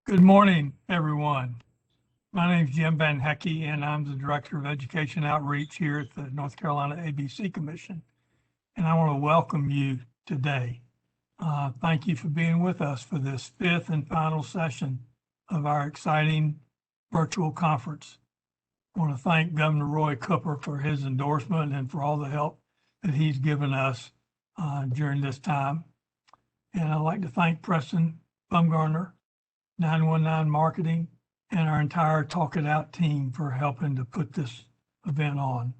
Good morning, everyone. My name is Jim Van Hecky, and I'm the Director of Education Outreach here at the North Carolina ABC Commission. And I want to welcome you today. Thank you for being with us for this fifth and final session of our exciting virtual conference. I want to thank Governor Roy Cooper for his endorsement and for all the help that he's given us during this time. And I'd like to thank Preston Bumgarner, 919 Marketing, and our entire Talk It Out team for helping to put this event on.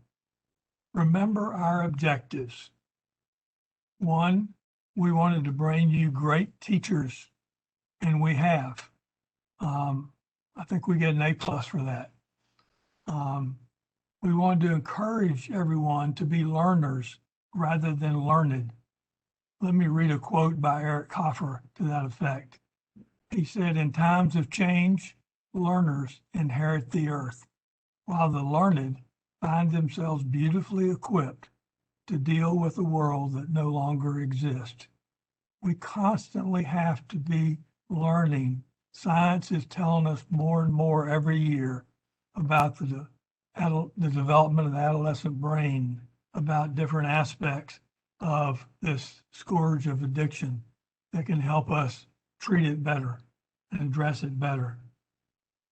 Remember our objectives. One, we wanted to bring you great teachers, and we have. I think we get an A+ for that. We wanted to encourage everyone to be learners rather than learned. Let me read a quote by Eric Hoffer to that effect. He said, "In times of change, learners inherit the earth, while the learned find themselves beautifully equipped to deal with a world that no longer exists." We constantly have to be learning. Science is telling us more and more every year about the development of the adolescent brain, about different aspects of this scourge of addiction that can help us treat it better and address it better.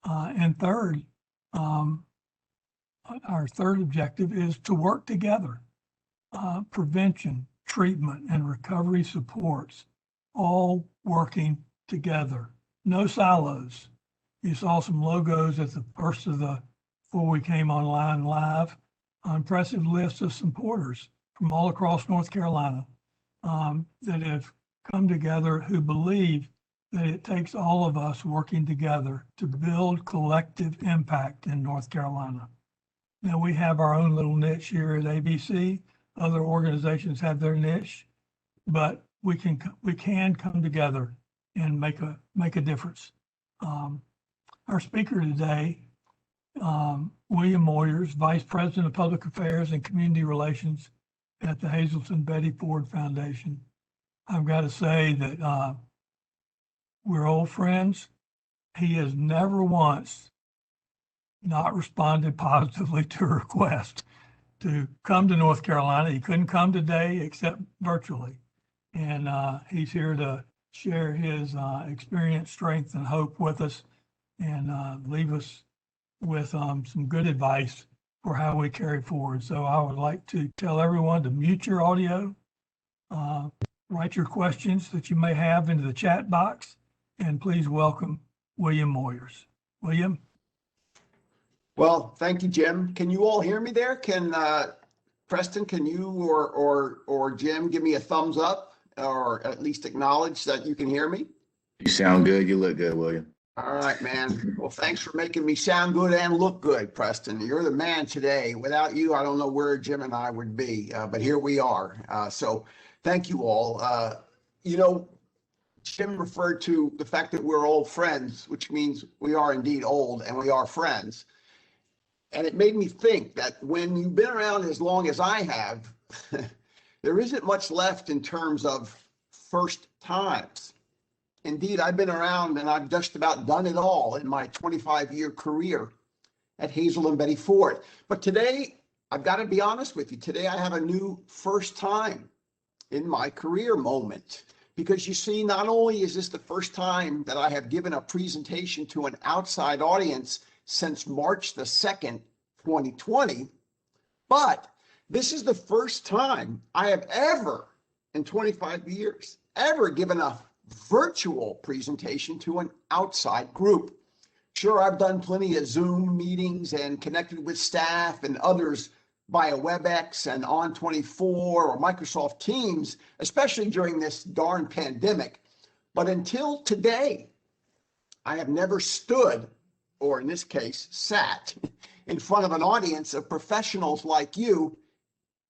And third, our third objective is to work together. Prevention, treatment, and recovery supports, all working together. No silos. You saw some logos at the first of before we came online live. Impressive list of supporters from all across North Carolina that have come together, who believe that it takes all of us working together to build collective impact in North Carolina. Now, we have our own little niche here at ABC. Other organizations have their niche, but we can come together and make a difference. Our speaker today, William Moyers, Vice President of Public Affairs and Community Relations at the Hazelton Betty Ford Foundation. I've got to say that we're old friends. He has never once not responded positively to a request to come to North Carolina. He couldn't come today except virtually. And he's here to share his experience, strength, and hope with us, and leave us with some good advice for how we carry forward. So I would like to tell everyone to mute your audio, write your questions that you may have into the chat box, and please welcome William Moyers. William? Well, thank you, Jim. Can you all hear me there? Can Preston, can you or Jim give me a thumbs up, or at least acknowledge that you can hear me? You sound good. You look good, William. All right, man. Well, thanks for making me sound good and look good, Preston. You're the man today. Without you, I don't know where Jim and I would be, but here we are. So thank you all. Jim referred to the fact that we're old friends, which means we are indeed old and we are friends. And it made me think that when you've been around as long as I have, there isn't much left in terms of first times. Indeed, I've been around and I've just about done it all in my 25-year career at Hazel and Betty Ford. But today, I've got to be honest with you, today I have a new first time in my career moment. Because you see, not only is this the first time that I have given a presentation to an outside audience since March the 2nd, 2020, but this is the first time I have ever, in 25 years, ever given a virtual presentation to an outside group. Sure, I've done plenty of Zoom meetings and connected with staff and others via WebEx and On24 or Microsoft Teams, especially during this darn pandemic. But until today, I have never stood, or in this case, sat in front of an audience of professionals like you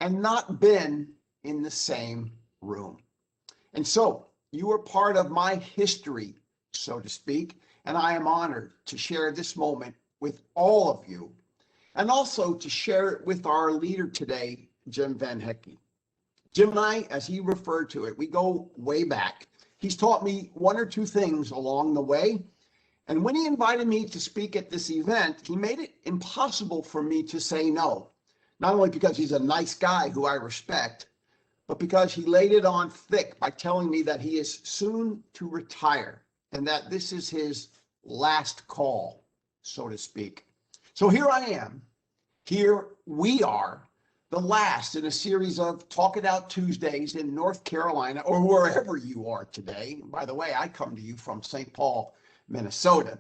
and not been in the same room. And so you are part of my history, so to speak, and I am honored to share this moment with all of you, and also to share it with our leader today, Jim Van Hecky. Jim and I, as he referred to it, we go way back. He's taught me one or two things along the way, And when he invited me to speak at this event, he made it impossible for me to say no. Not only because he's a nice guy who I respect, but because he laid it on thick by telling me that he is soon to retire and that this is his last call, so to speak. So here I am. Here we are, the last in a series of Talk It Out Tuesdays in North Carolina, or wherever you are today. By the way, I come to you from St. Paul, Minnesota.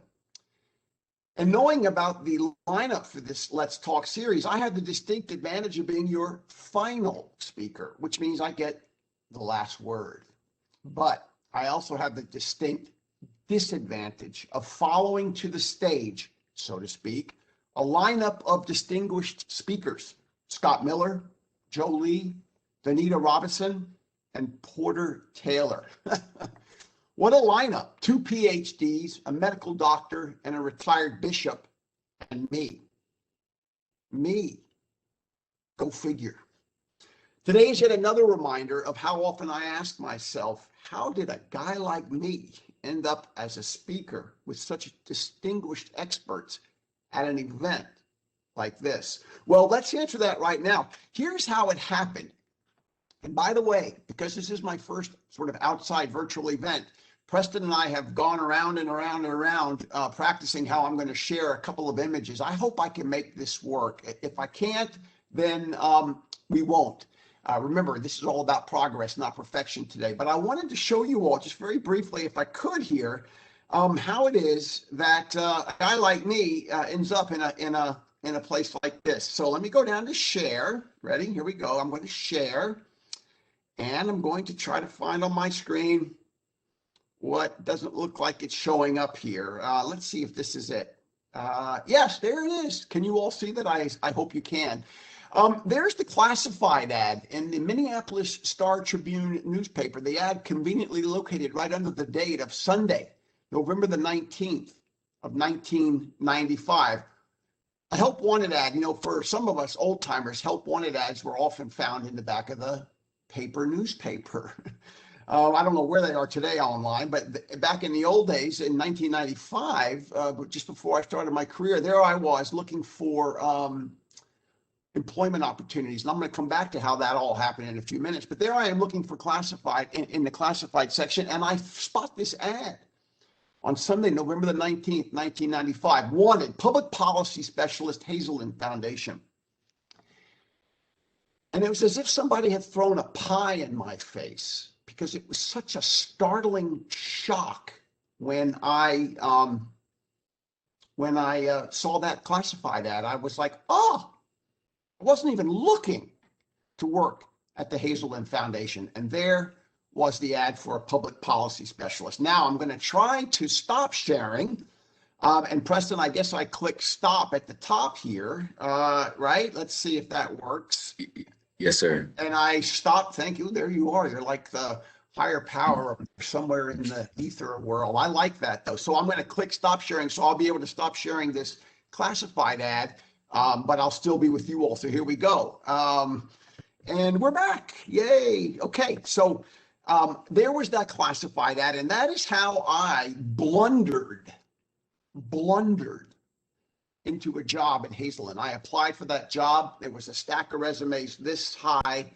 And knowing about the lineup for this Let's Talk series, I have the distinct advantage of being your final speaker, which means I get the last word. But I also have the distinct disadvantage of following to the stage, so to speak, a lineup of distinguished speakers: Scott Miller, Joe Lee, Danita Robinson, and Porter Taylor. What a lineup. 2 PhDs, a medical doctor, and a retired bishop, and me. Me. Go figure. Today is yet another reminder of how often I ask myself, how did a guy like me end up as a speaker with such distinguished experts at an event like this? Well, let's answer that right now. Here's how it happened. And by the way, because this is my first sort of outside virtual event, Preston and I have gone around and around and around practicing how I'm going to share a couple of images. I hope I can make this work. If I can't, then we won't. Remember, this is all about progress, not perfection today. But I wanted to show you all, just very briefly, if I could here, how it is that a guy like me ends up in a place like this. So let me go down to share. Ready? Here we go. I'm going to share. And I'm going to try to find on my screen what doesn't look like it's showing up here. Let's see if this is it. Yes, there it is. Can you all see that? I hope you can. There's the classified ad in the Minneapolis Star-Tribune newspaper. The ad conveniently located right under the date of Sunday, November the 19th of 1995. A help wanted ad, for some of us old timers, help wanted ads were often found in the back of the newspaper. I don't know where they are today online, but back in the old days in 1995, just before I started my career, there I was looking for employment opportunities. And I'm going to come back to how that all happened in a few minutes. But there I am looking for classified in the classified section, and I spot this ad on Sunday, November the 19th, 1995. Wanted, public policy specialist, Hazelden Foundation. And it was as if somebody had thrown a pie in my face, because it was such a startling shock when I saw that classified ad. I was like, oh, I wasn't even looking to work at the Hazelden Foundation. And there was the ad for a public policy specialist. Now I'm going to try to stop sharing. And Preston, I guess I click stop at the top here, right? Let's see if that works. Yes, sir. And I stopped. Thank you. There you are. You're like the higher power somewhere in the ether world. I like that, though. So I'm going to click stop sharing. So I'll be able to stop sharing this classified ad, but I'll still be with you all. So here we go. And we're back. Yay. Okay. So there was that classified ad. And that is how I blundered into a job at Hazelden. I applied for that job. There was a stack of resumes this high,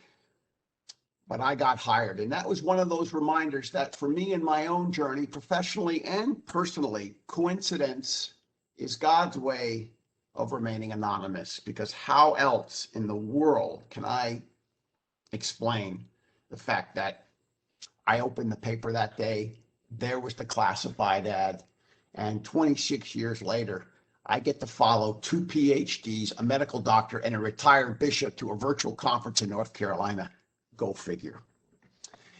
but I got hired. And that was one of those reminders that for me in my own journey, professionally and personally, coincidence is God's way of remaining anonymous, because how else in the world can I explain the fact that I opened the paper that day, there was the classified ad, and 26 years later, I get to follow 2 PhDs, a medical doctor, and a retired bishop to a virtual conference in North Carolina. Go figure.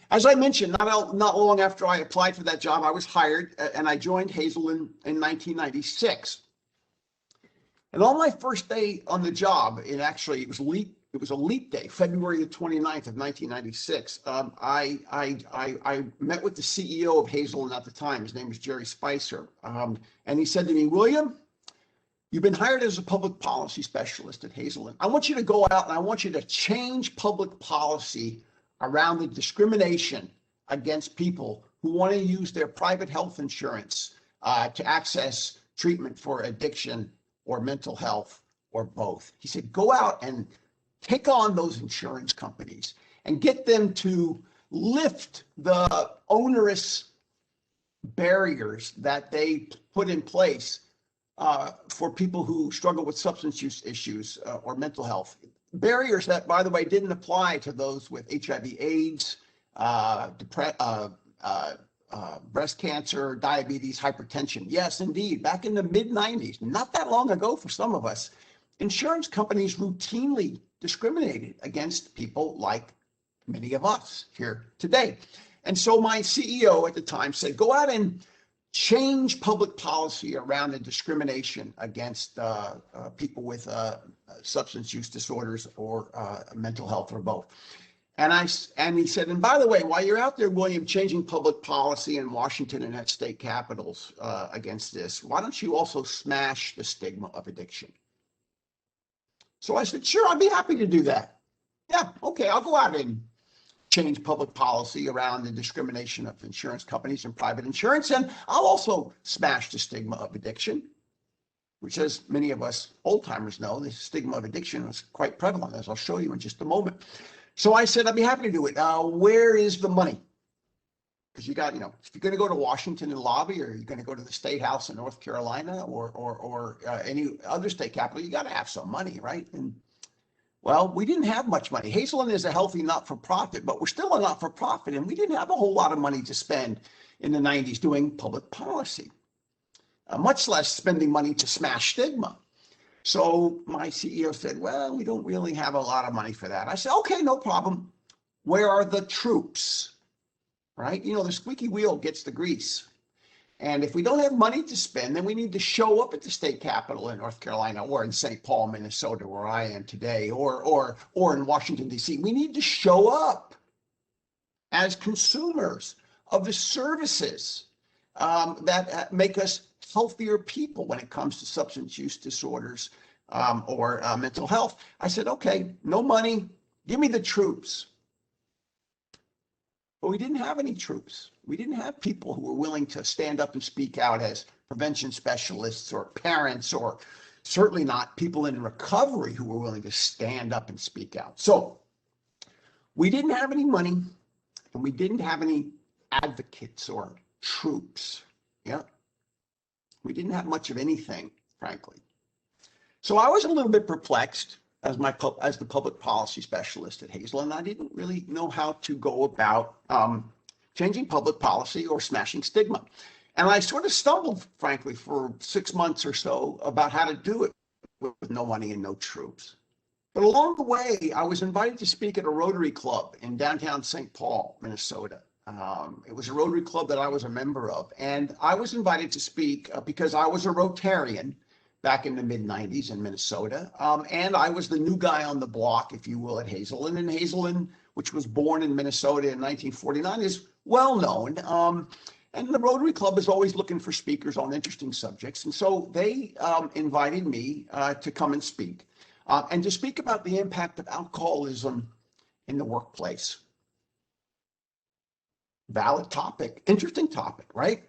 As I mentioned, not long after I applied for that job, I was hired, and I joined Hazelden in 1996. And on my first day on the job, it was a leap day, February the 29th of 1996. I met with the CEO of Hazelden at the time. His name was Jerry Spicer. And he said to me, William, you've been hired as a public policy specialist at Hazelden. I want you to go out and I want you to change public policy around the discrimination against people who want to use their private health insurance to access treatment for addiction or mental health or both. He said, go out and take on those insurance companies and get them to lift the onerous barriers that they put in place for people who struggle with substance use issues or mental health. Barriers that, by the way, didn't apply to those with HIV, AIDS, breast cancer, diabetes, hypertension. Yes, indeed. Back in the mid-90s, not that long ago for some of us, insurance companies routinely discriminated against people like many of us here today. And so my CEO at the time said, go out and change public policy around the discrimination against people with substance use disorders or mental health or both. And he said, and by the way, while you're out there, William, changing public policy in Washington and at state capitals against this, why don't you also smash the stigma of addiction? So I said, sure, I'd be happy to do that. Yeah, okay, I'll go out and change public policy around the discrimination of insurance companies and private insurance. And I'll also smash the stigma of addiction, which, as many of us old timers know, the stigma of addiction is quite prevalent, as I'll show you in just a moment. So I said, I'd be happy to do it. Where is the money? Because you got, if you're going to go to Washington and lobby, or you're going to go to the State House in North Carolina or any other state capital, you got to have some money, right? And well, we didn't have much money. Hazelden is a healthy not-for-profit, but we're still a not-for-profit, and we didn't have a whole lot of money to spend in the 90s doing public policy, much less spending money to smash stigma. So my CEO said, well, we don't really have a lot of money for that. I said, okay, no problem. Where are the troops, right? The squeaky wheel gets the grease. And if we don't have money to spend, then we need to show up at the state capitol in North Carolina or in St. Paul, Minnesota, where I am today, or in Washington, D.C. We need to show up as consumers of the services that make us healthier people when it comes to substance use disorders or mental health. I said, okay, no money, give me the troops. But we didn't have any troops. We didn't have people who were willing to stand up and speak out as prevention specialists or parents, or certainly not people in recovery who were willing to stand up and speak out. So we didn't have any money, and we didn't have any advocates or troops. Yeah. We didn't have much of anything, frankly. So I was a little bit perplexed as the public policy specialist at Hazelden. I didn't really know how to go about changing public policy or smashing stigma. And I sort of stumbled, frankly, for 6 months or so about how to do it with no money and no troops. But along the way, I was invited to speak at a Rotary Club in downtown St. Paul, Minnesota. It was a Rotary Club that I was a member of. And I was invited to speak because I was a Rotarian back in the mid-90s in Minnesota. And I was the new guy on the block, if you will, at Hazelden. And Hazelden, which was born in Minnesota in 1949, is well known. And the Rotary Club is always looking for speakers on interesting subjects. And so they invited me to come and speak, and to speak about the impact of alcoholism in the workplace. Valid topic, interesting topic, right?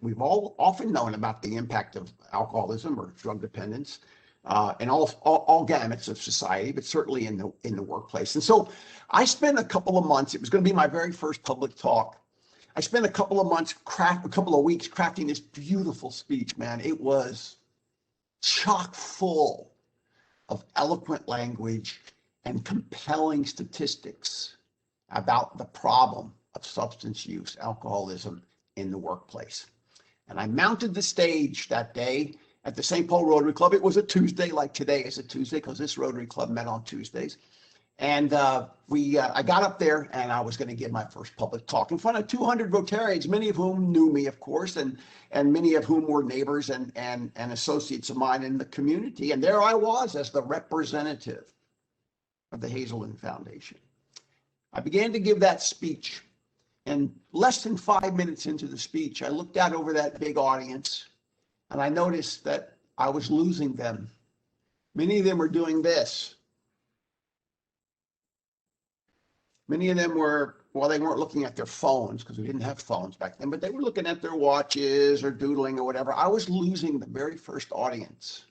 We've all often known about the impact of alcoholism or drug dependence in all gamuts of society, but certainly in the workplace. And so I spent a couple of months. It was going to be my very first public talk. I spent a couple of weeks crafting this beautiful speech, man. It was chock full of eloquent language and compelling statistics about the problem of substance use, alcoholism in the workplace. And I mounted the stage that day at the St. Paul Rotary Club. It was a Tuesday, like today is a Tuesday, because this Rotary Club met on Tuesdays. And I got up there and I was going to give my first public talk in front of 200 Rotarians, many of whom knew me, of course, and many of whom were neighbors and associates of mine in the community. And there I was as the representative of the Hazelden Foundation. I began to give that speech, and less than 5 minutes into the speech, I looked out over that big audience and I noticed that I was losing them. Many of them were doing this. Many of them were well, they weren't looking at their phones because we didn't have phones back then, but they were looking at their watches or doodling or whatever. I was losing the very first audience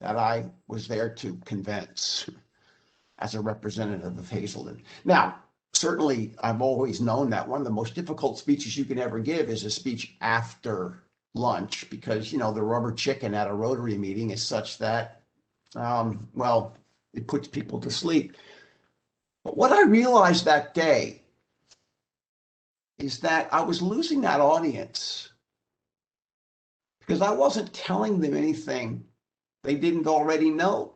that I was there to convince as a representative of Hazelden. Now, certainly, I've always known that one of the most difficult speeches you can ever give is a speech after lunch because, the rubber chicken at a Rotary meeting is such that, well, it puts people to sleep. But what I realized that day is that I was losing that audience because I wasn't telling them anything they didn't already know.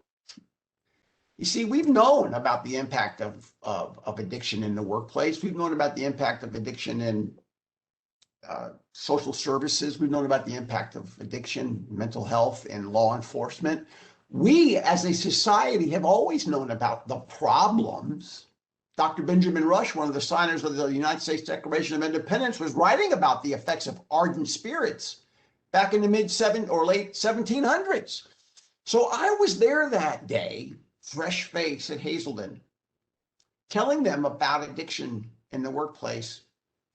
You see, we've known about the impact of addiction in the workplace. We've known about the impact of addiction in social services. We've known about the impact of addiction, mental health, in law enforcement. We, as a society, have always known about the problems. Dr. Benjamin Rush, one of the signers of the United States Declaration of Independence, was writing about the effects of ardent spirits back in the late 1700s. So I was there that day, fresh face at Hazelden, telling them about addiction in the workplace.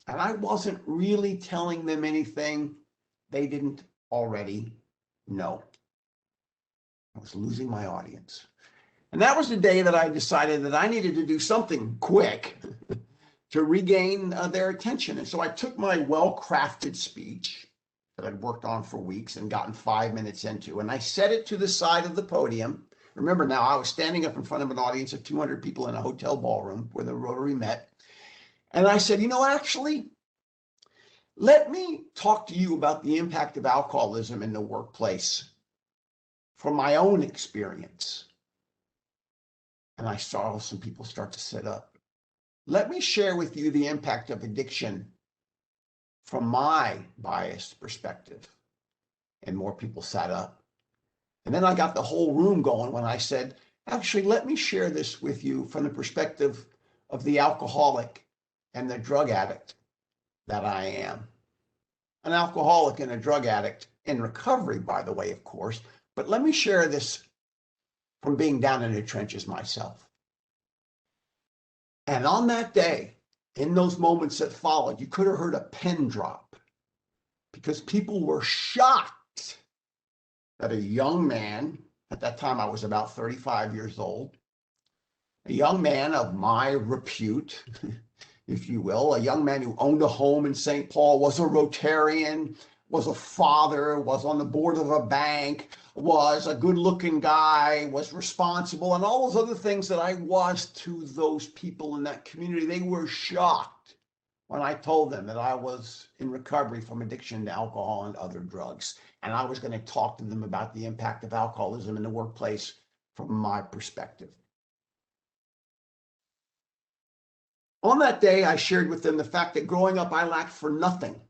And I wasn't really telling them anything they didn't already know. I was losing my audience. And that was the day that I decided that I needed to do something quick to regain their attention. And so I took my well-crafted speech that I'd worked on for weeks and gotten 5 minutes into, and I set it to the side of the podium. Remember now, I was standing up in front of an audience of 200 people in a hotel ballroom where the Rotary met. And I said, actually, let me talk to you about the impact of alcoholism in the workplace from my own experience. And I saw some people start to sit up. Let me share with you the impact of addiction from my biased perspective. And more people sat up. And then I got the whole room going when I said, actually, let me share this with you from the perspective of the alcoholic and the drug addict that I am. An alcoholic and a drug addict in recovery, by the way, of course. But let me share this from being down in the trenches myself. And on that day, in those moments that followed, you could have heard a pin drop because people were shocked that a young man, at that time I was about 35 years old, a young man of my repute, if you will, a young man who owned a home in St. Paul, was a Rotarian, was a father, was on the board of a bank, was a good-looking guy, was responsible, and all those other things that I was to those people in that community. They were shocked when I told them that I was in recovery from addiction to alcohol and other drugs. And I was going to talk to them about the impact of alcoholism in the workplace from my perspective. On that day, I shared with them the fact that growing up, I lacked for nothing.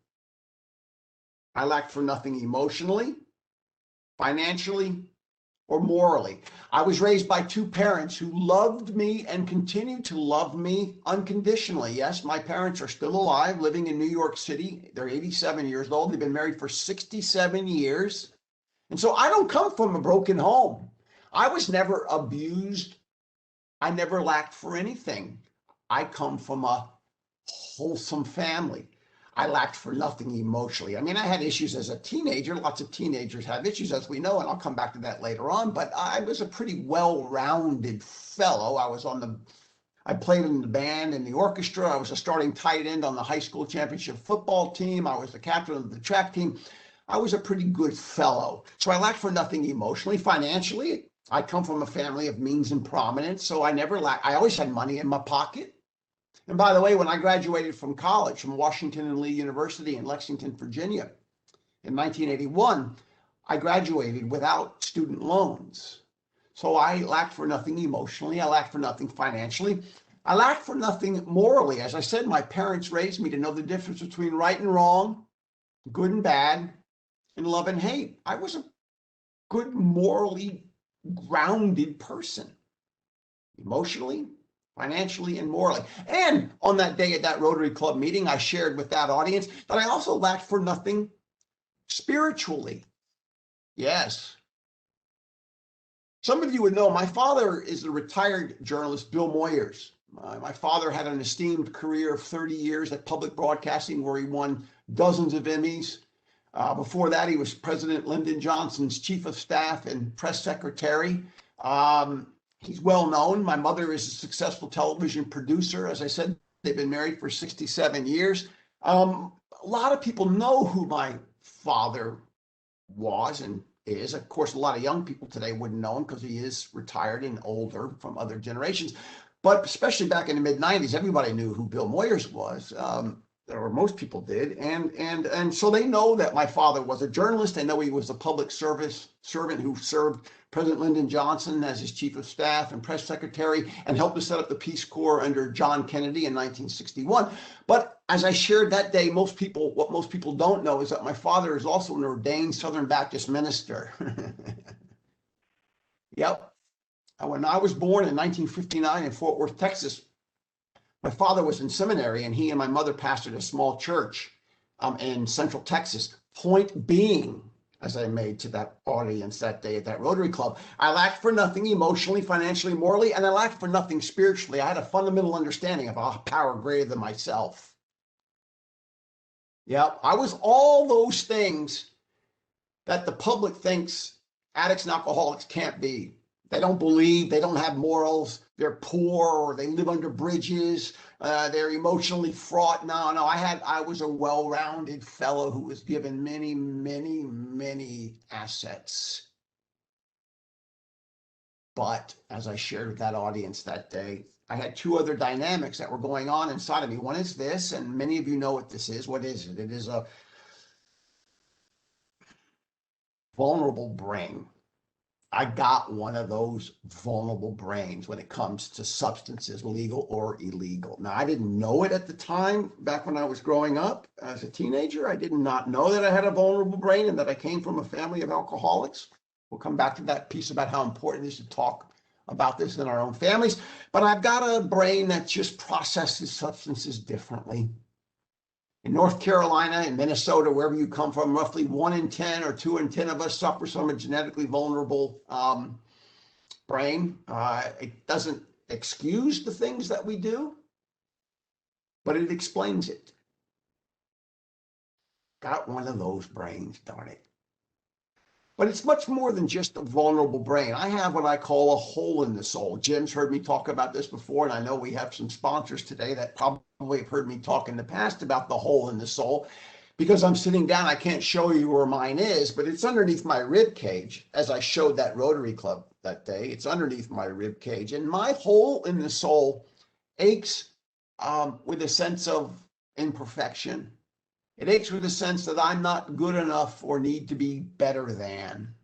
I lacked for nothing emotionally, financially, or morally. I was raised by two parents who loved me and continue to love me unconditionally. Yes, my parents are still alive, living in New York City. They're 87 years old. They've been married for 67 years. And so I don't come from a broken home. I was never abused. I never lacked for anything. I come from a wholesome family. I lacked for nothing emotionally. I mean, I had issues as a teenager. Lots of teenagers have issues, as we know, and I'll come back to that later on. But I was a pretty well-rounded fellow. I played in the band and the orchestra. I was a starting tight end on the high school championship football team. I was the captain of the track team. I was a pretty good fellow. So I lacked for nothing emotionally. Financially, I come from a family of means and prominence, so I never lacked. I always had money in my pocket. And by the way, when I graduated from college, from Washington and Lee University in Lexington, Virginia, in 1981, I graduated without student loans. So I lacked for nothing emotionally. I lacked for nothing financially. I lacked for nothing morally. As I said, my parents raised me to know the difference between right and wrong, good and bad, and love and hate. I was a good, morally grounded person, emotionally, financially, and morally. And on that day at that Rotary Club meeting, I shared with that audience that I also lacked for nothing spiritually. Yes. Some of you would know my father is the retired journalist Bill Moyers. My father had an esteemed career of 30 years at public broadcasting where he won dozens of Emmys. Before that, he was President Lyndon Johnson's chief of staff and press secretary. He's well known. My mother is a successful television producer. As I said, they've been married for 67 years. A lot of people know who my father was and is. Of course, a lot of young people today wouldn't know him because he is retired and older from other generations. But especially back in the mid-90s, everybody knew who Bill Moyers was, or most people did. And so they know that my father was a journalist. They know he was a public service servant who served President Lyndon Johnson as his chief of staff and press secretary and helped to set up the Peace Corps under John Kennedy in 1961. But as I shared that day, what most people don't know is that my father is also an ordained Southern Baptist minister. Yep. When I was born in 1959 in Fort Worth, Texas, my father was in seminary and he and my mother pastored a small church in Central Texas. Point being, as I made to that audience that day at that Rotary Club, I lacked for nothing emotionally, financially, morally, and I lacked for nothing spiritually. I had a fundamental understanding of a power greater than myself. Yep, I was all those things that the public thinks addicts and alcoholics can't be. They don't believe, they don't have morals, they're poor, or they live under bridges, they're emotionally fraught. No, I was a well-rounded fellow who was given many, many, many assets. But as I shared with that audience that day, I had two other dynamics that were going on inside of me. One is this, and many of you know what this is. What is it? It is a vulnerable brain. I got one of those vulnerable brains when it comes to substances, legal or illegal. Now, I didn't know it at the time, back when I was growing up as a teenager. I did not know that I had a vulnerable brain and that I came from a family of alcoholics. We'll come back to that piece about how important it is to talk about this in our own families. But I've got a brain that just processes substances differently. In North Carolina, in Minnesota, wherever you come from, roughly 1 in 10 or 2 in 10 of us suffer from a genetically vulnerable brain. It doesn't excuse the things that we do, but it explains it. Got one of those brains, darn it. But it's much more than just a vulnerable brain. I have what I call a hole in the soul. Jim's heard me talk about this before, and I know we have some sponsors today that probably have heard me talk in the past about the hole in the soul. Because I'm sitting down, I can't show you where mine is, but it's underneath my rib cage, as I showed that Rotary Club that day. It's underneath my rib cage. And my hole in the soul aches with a sense of imperfection. It aches with a sense that I'm not good enough or need to be better than.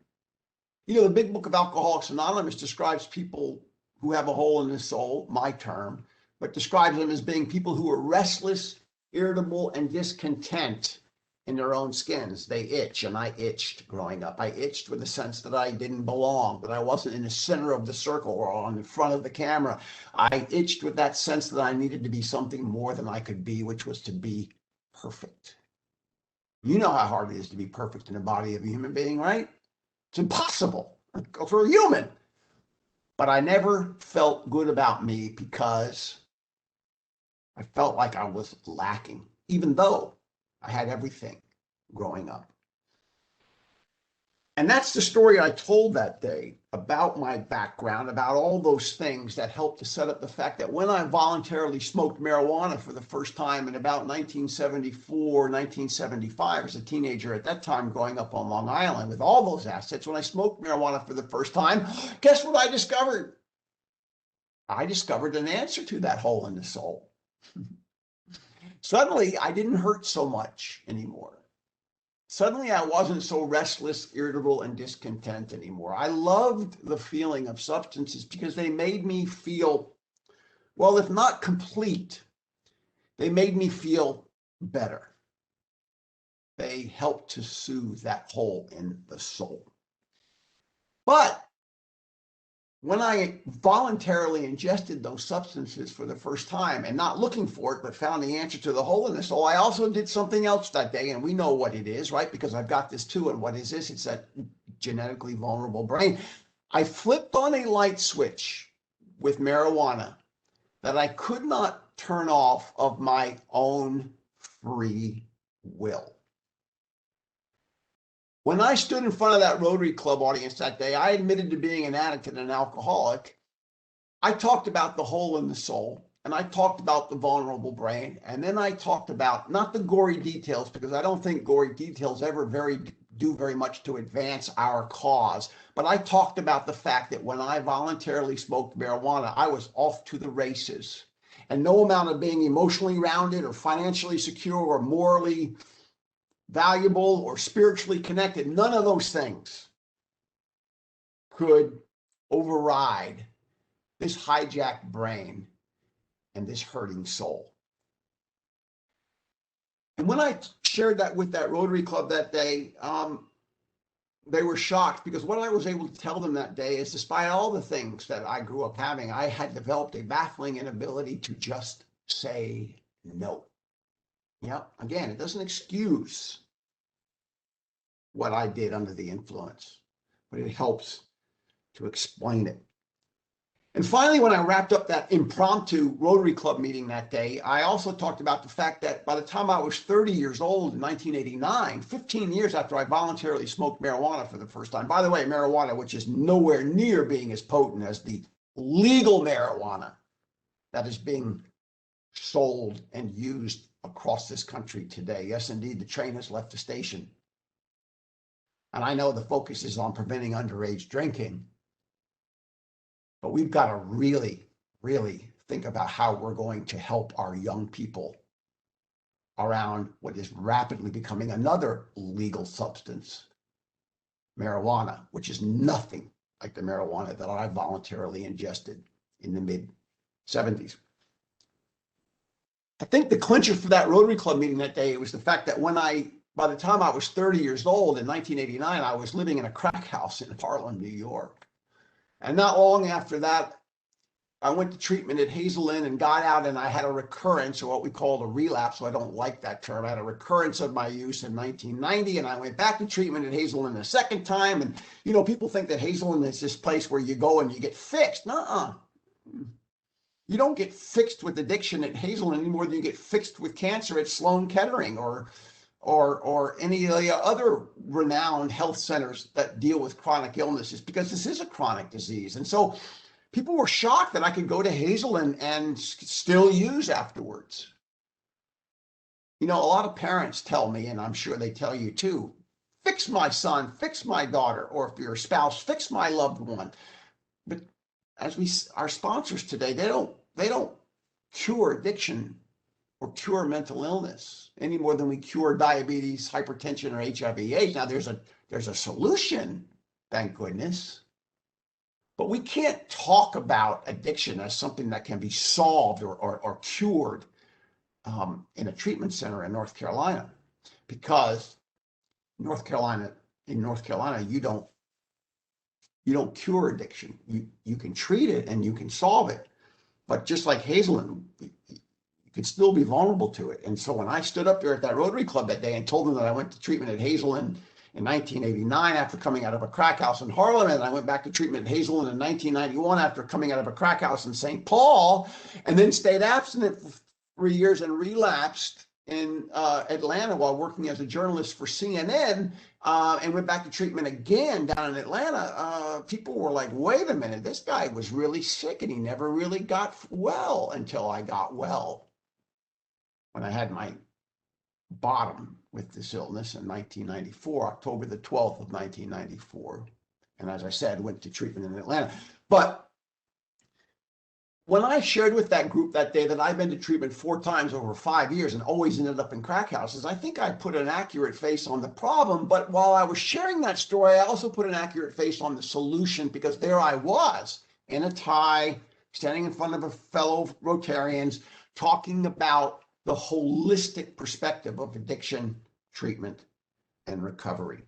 You know, the big book of Alcoholics Anonymous describes people who have a hole in the soul, my term, but describes them as being people who are restless, irritable, and discontent in their own skins. They itch, and I itched growing up. I itched with a sense that I didn't belong, that I wasn't in the center of the circle or on the front of the camera. I itched with that sense that I needed to be something more than I could be, which was to be perfect. You know how hard it is to be perfect in the body of a human being, right? It's impossible for a human. But I never felt good about me because I felt like I was lacking, even though I had everything growing up. And that's the story I told that day about my background, about all those things that helped to set up the fact that when I voluntarily smoked marijuana for the first time in about 1974, 1975, as a teenager at that time growing up on Long Island with all those assets, when I smoked marijuana for the first time, guess what I discovered? I discovered an answer to that hole in the soul. Suddenly, I didn't hurt so much anymore. Suddenly, I wasn't so restless, irritable, and discontent anymore. I loved the feeling of substances because they made me feel, well, if not complete, they made me feel better. They helped to soothe that hole in the soul. But when I voluntarily ingested those substances for the first time and not looking for it, but found the answer to the hole in the soul, I also did something else that day. And we know what it is, right? Because I've got this too. And what is this? It's that genetically vulnerable brain. I flipped on a light switch with marijuana that I could not turn off of my own free will. When I stood in front of that Rotary Club audience that day, I admitted to being an addict and an alcoholic. I talked about the hole in the soul, and I talked about the vulnerable brain, and then I talked about, not the gory details, because I don't think gory details ever do very much to advance our cause, but I talked about the fact that when I voluntarily smoked marijuana, I was off to the races, and no amount of being emotionally rounded or financially secure or morally valuable or spiritually connected, none of those things could override this hijacked brain and this hurting soul. And when I shared that with that Rotary Club that day, they were shocked, because what I was able to tell them that day is, despite all the things that I grew up having, I had developed a baffling inability to just say no. Yeah, again, it doesn't excuse what I did under the influence, but it helps to explain it. And finally, when I wrapped up that impromptu Rotary Club meeting that day, I also talked about the fact that by the time I was 30 years old in 1989, 15 years after I voluntarily smoked marijuana for the first time, by the way, marijuana, which is nowhere near being as potent as the legal marijuana that is being sold and used across this country today. Yes, indeed, the train has left the station. And I know the focus is on preventing underage drinking, but we've got to really, really think about how we're going to help our young people around what is rapidly becoming another legal substance, marijuana, which is nothing like the marijuana that I voluntarily ingested in the mid-70s. I think the clincher for that Rotary Club meeting that day was the fact that by the time I was 30 years old in 1989, I was living in a crack house in Harlem, New York. And not long after that, I went to treatment at Hazel Inn and got out, and I had a recurrence, or what we call a relapse, so I don't like that term. I had a recurrence of my use in 1990, and I went back to treatment at Hazel Inn a second time. And, people think that Hazel Inn is this place where you go and you get fixed. Nuh-uh. You don't get fixed with addiction at Hazel Inn any more than you get fixed with cancer at Sloan Kettering or any of the other renowned health centers that deal with chronic illnesses, because this is a chronic disease. And so people were shocked that I could go to Hazel and still use afterwards. A lot of parents tell me, and I'm sure they tell you too, fix my son, fix my daughter, or if you're a spouse, fix my loved one. But as our sponsors today, they don't cure addiction or cure mental illness any more than we cure diabetes, hypertension, or HIV/AIDS. Now there's a solution, thank goodness, but we can't talk about addiction as something that can be solved or cured in a treatment center in North Carolina, because in North Carolina, you don't cure addiction. You can treat it and you can solve it, but just like Hazel Inn, you could still be vulnerable to it. And so when I stood up there at that Rotary Club that day and told them that I went to treatment at Hazel Inn in 1989 after coming out of a crack house in Harlem, and I went back to treatment at Hazel Inn in 1991 after coming out of a crack house in St. Paul, and then stayed abstinent for 3 years and relapsed in Atlanta while working as a journalist for CNN, and went back to treatment again down in Atlanta, people were like, wait a minute, this guy was really sick and he never really got well until I got well. When I had my bottom with this illness in 1994, October the 12th of 1994. And as I said, went to treatment in Atlanta. But when I shared with that group that day that I've been to treatment 4 times over 5 years and always ended up in crack houses, I think I put an accurate face on the problem. But while I was sharing that story, I also put an accurate face on the solution, because there I was in a tie, standing in front of a fellow Rotarians, talking about the holistic perspective of addiction, treatment, and recovery.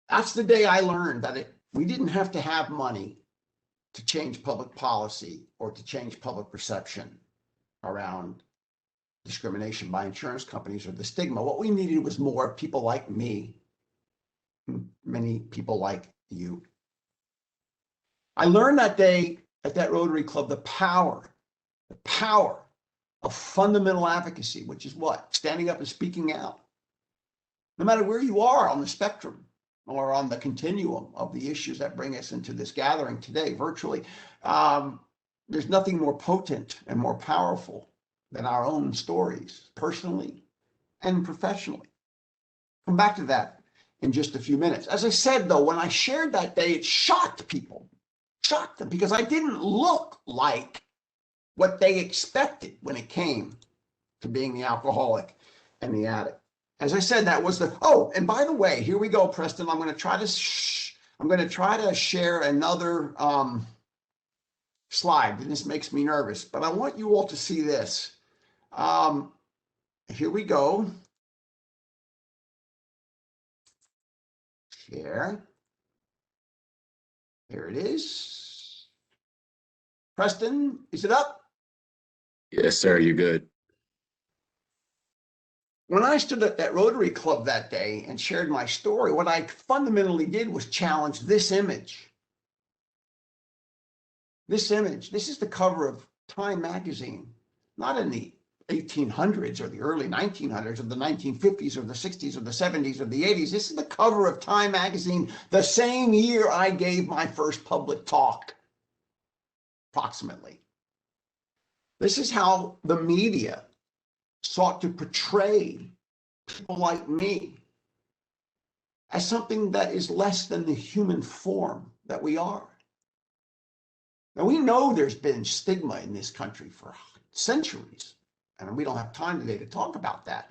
That's the day I learned that we didn't have to have money to change public policy or to change public perception around discrimination by insurance companies or the stigma. What we needed was more people like me, many people like you. I learned that day at that Rotary Club the power of fundamental advocacy, which is what? Standing up and speaking out. No matter where you are on the spectrum or on the continuum of the issues that bring us into this gathering today, virtually, there's nothing more potent and more powerful than our own stories, personally and professionally. Come back to that in just a few minutes. As I said, though, when I shared that day, it shocked people, shocked them, because I didn't look like what they expected when it came to being the alcoholic and the addict. As I said, that was the, oh, and by the way, here we go, Preston. I'm going to try to share another slide. This makes me nervous, but I want you all to see this. Here we go. Share. There it is. Preston, is it up? Yes, sir. You're good. When I stood at that Rotary Club that day and shared my story, what I fundamentally did was challenge this image. This image. This is the cover of Time magazine, not in the 1800s or the early 1900s or the 1950s or the 60s or the 70s or the 80s. This is the cover of Time magazine the same year I gave my first public talk, approximately. This is how the media sought to portray people like me as something that is less than the human form that we are. Now, we know there's been stigma in this country for centuries, and we don't have time today to talk about that.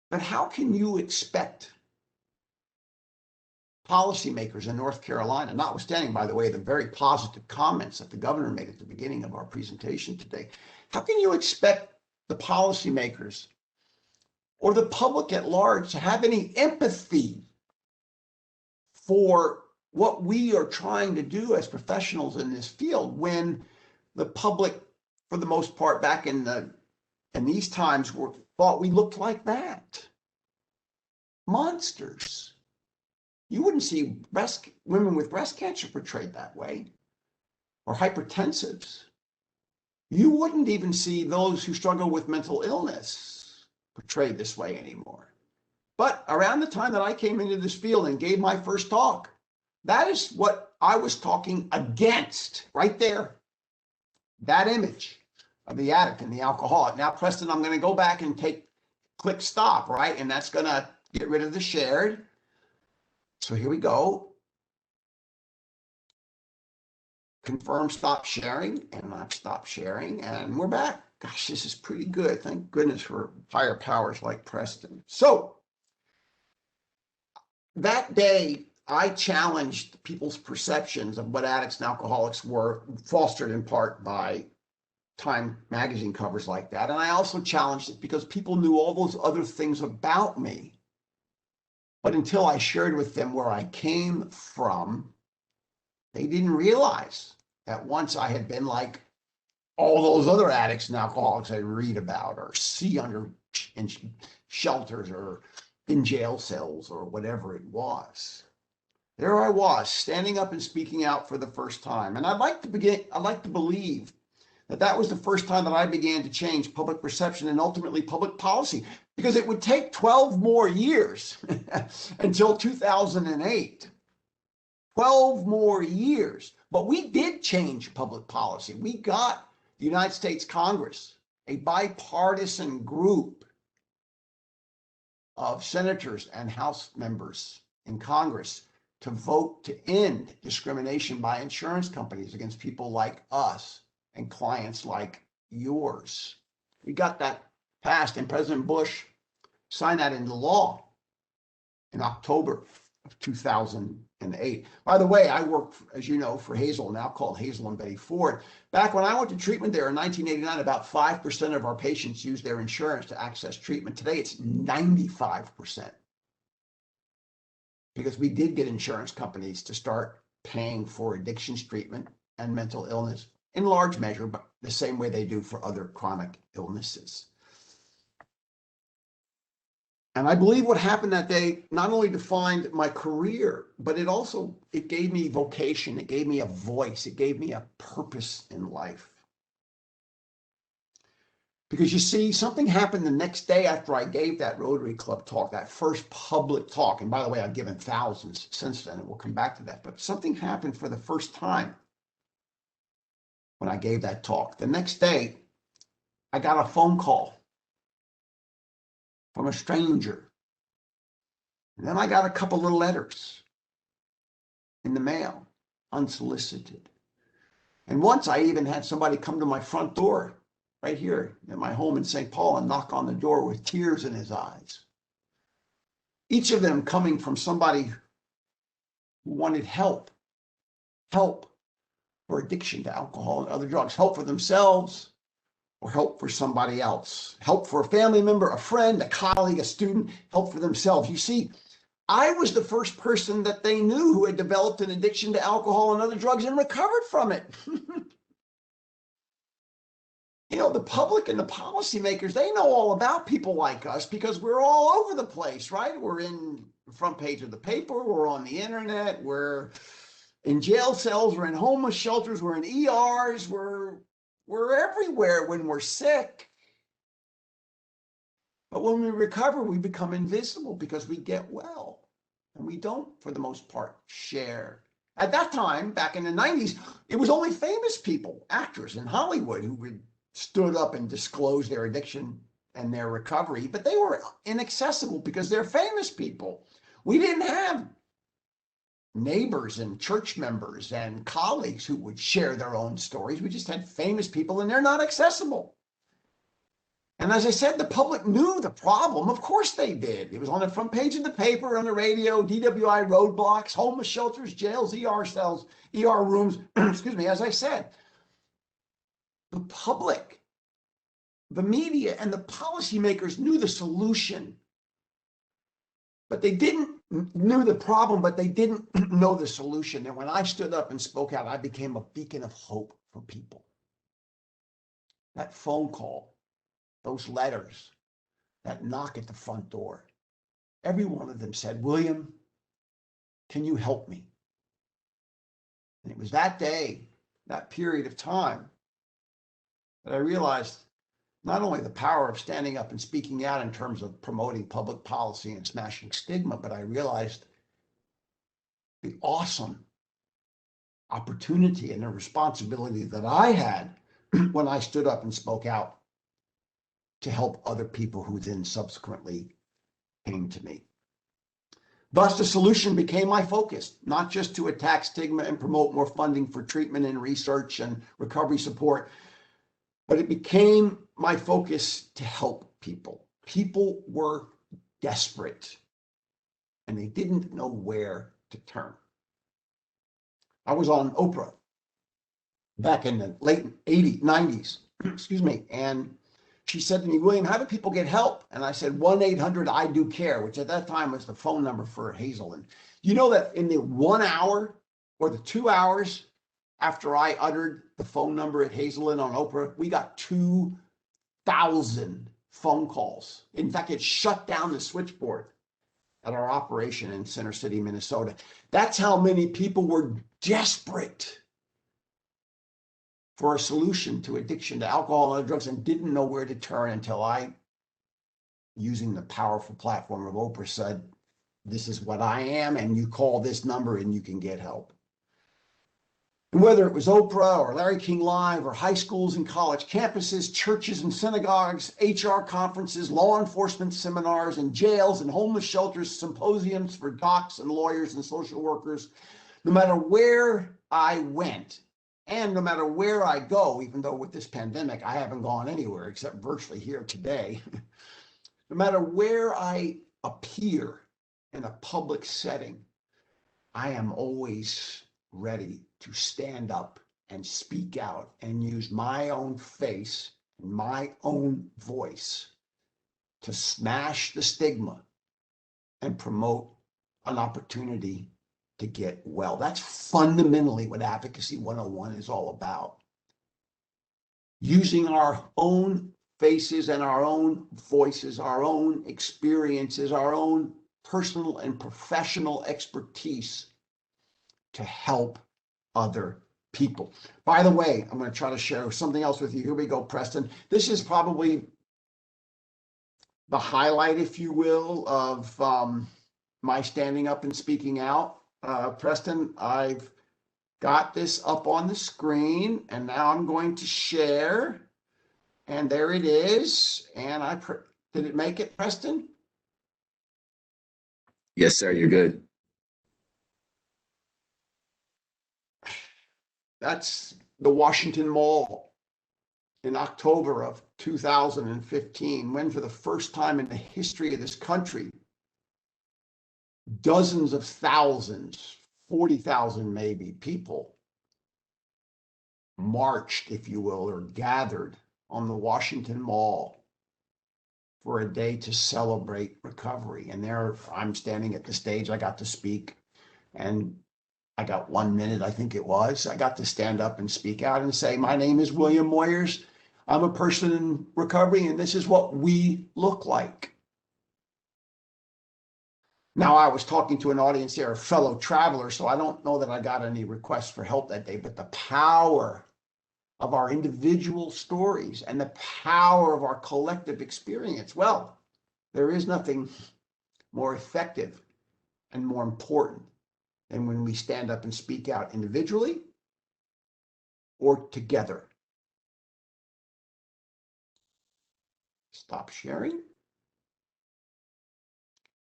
But how can you expect policymakers in North Carolina, notwithstanding, by the way, the very positive comments that the governor made at the beginning of our presentation today, how can you expect the policymakers or the public at large to have any empathy for what we are trying to do as professionals in this field when the public, for the most part, back in these times, thought we looked like that? Monsters. You wouldn't see women with breast cancer portrayed that way, or hypertensives. You wouldn't even see those who struggle with mental illness portrayed this way anymore. But around the time that I came into this field and gave my first talk, that is what I was talking against right there. That image of the addict and the alcoholic. Now, Preston, I'm going to go back and click stop, right? And that's going to get rid of the shared. So here we go. Confirm stop sharing, and I've stopped sharing, and we're back. Gosh, this is pretty good. Thank goodness for higher powers like Preston. So that day, I challenged people's perceptions of what addicts and alcoholics were, fostered in part by Time magazine covers like that. And I also challenged it because people knew all those other things about me. But until I shared with them where I came from, they didn't realize that once I had been like all those other addicts and alcoholics I read about or see in shelters or in jail cells or whatever it was. There I was, standing up and speaking out for the first time. And I'd like to believe that that was the first time that I began to change public perception and ultimately public policy, because it would take 12 more years until 2008. 12 more years. But we did change public policy. We got the United States Congress, a bipartisan group of senators and House members in Congress, to vote to end discrimination by insurance companies against people like us and clients like yours. We got that passed, and President Bush signed that into law in October of 2008. By the way, I worked, as you know, for Hazel, now called Hazel and Betty Ford. Back when I went to treatment there in 1989, about 5% of our patients used their insurance to access treatment. Today, it's 95%. Because we did get insurance companies to start paying for addictions treatment and mental illness in large measure, but the same way they do for other chronic illnesses. And I believe what happened that day not only defined my career, but it gave me vocation. It gave me a voice. It gave me a purpose in life. Because you see, something happened the next day after I gave that Rotary Club talk, that first public talk. And by the way, I've given thousands since then, and we'll come back to that. But something happened for the first time when I gave that talk. The next day, I got a phone call from a stranger. And then I got a couple of letters in the mail, unsolicited. And once I even had somebody come to my front door right here in my home in St. Paul and knock on the door with tears in his eyes. Each of them coming from somebody who wanted help for addiction to alcohol and other drugs, help for themselves or help for somebody else, help for a family member, a friend, a colleague, a student, help for themselves. You see, I was the first person that they knew who had developed an addiction to alcohol and other drugs and recovered from it. You know, the public and the policymakers, they know all about people like us because we're all over the place, right? We're in the front page of the paper, we're on the internet, we're in jail cells, we're in homeless shelters, we're in ERs, we're everywhere when we're sick. But when we recover, we become invisible because we get well. And we don't, for the most part, share. At that time, back in the 90s, it was only famous people, actors in Hollywood, who would stood up and disclosed their addiction and their recovery, but they were inaccessible because they're famous people. We didn't have neighbors and church members and colleagues who would share their own stories. We just had famous people and they're not accessible. And as I said, the public knew the problem. Of course they did. It was on the front page of the paper, on the radio, DWI roadblocks, homeless shelters, jails, ER cells, ER rooms. Excuse me, as I said, the public, the media, and the policymakers knew the solution, but they knew the problem, but they didn't know the solution. And when I stood up and spoke out, I became a beacon of hope for people. That phone call, those letters, that knock at the front door, every one of them said, "William, can you help me?" And it was that day, that period of time, that I realized not only the power of standing up and speaking out in terms of promoting public policy and smashing stigma, but I realized the awesome opportunity and the responsibility that I had when I stood up and spoke out to help other people who then subsequently came to me. Thus, the solution became my focus, not just to attack stigma and promote more funding for treatment and research and recovery support, but it became my focus to help people. People were desperate and they didn't know where to turn. I was on Oprah back in the late 80s, 90s, excuse me, and she said to me, "William, how do people get help?" And I said, 1-800-I-DO-CARE, which at that time was the phone number for Hazel. And you know that in the 1 hour or the 2 hours after I uttered the phone number at Hazelden on Oprah, we got 2,000 phone calls. In fact, it shut down the switchboard at our operation in Center City, Minnesota. That's how many people were desperate for a solution to addiction to alcohol and other drugs and didn't know where to turn until I, using the powerful platform of Oprah, said, "This is what I am, and you call this number and you can get help." And whether it was Oprah or Larry King Live or high schools and college campuses, churches and synagogues, HR conferences, law enforcement seminars, and jails and homeless shelters, symposiums for docs and lawyers and social workers, no matter where I went and no matter where I go, even though with this pandemic, I haven't gone anywhere except virtually here today, no matter where I appear in a public setting, I am always ready to stand up and speak out and use my own face and my own voice to smash the stigma and promote an opportunity to get well. That's fundamentally what Advocacy 101 is all about. Using our own faces and our own voices, our own experiences, our own personal and professional expertise to help other people. By the way, I'm going to try to share something else with you. Here we go, Preston. This is probably the highlight, if you will, of my standing up and speaking out. Preston, I've got this up on the screen, and now I'm going to share. And there it is. And did it make it, Preston? Yes, sir, you're good. That's the Washington Mall in October of 2015, when for the first time in the history of this country, dozens of thousands, 40,000 maybe, people marched, if you will, or gathered on the Washington Mall for a day to celebrate recovery. And there I'm standing at the stage. I got to speak, and I got 1 minute, I think it was. I got to stand up and speak out and say, my name is William Moyers. I'm a person in recovery, and this is what we look like. Now, I was talking to an audience there, a fellow traveler, so I don't know that I got any requests for help that day, but the power of our individual stories and the power of our collective experience. Well, there is nothing more effective and more important than when we stand up and speak out individually or together. Stop sharing.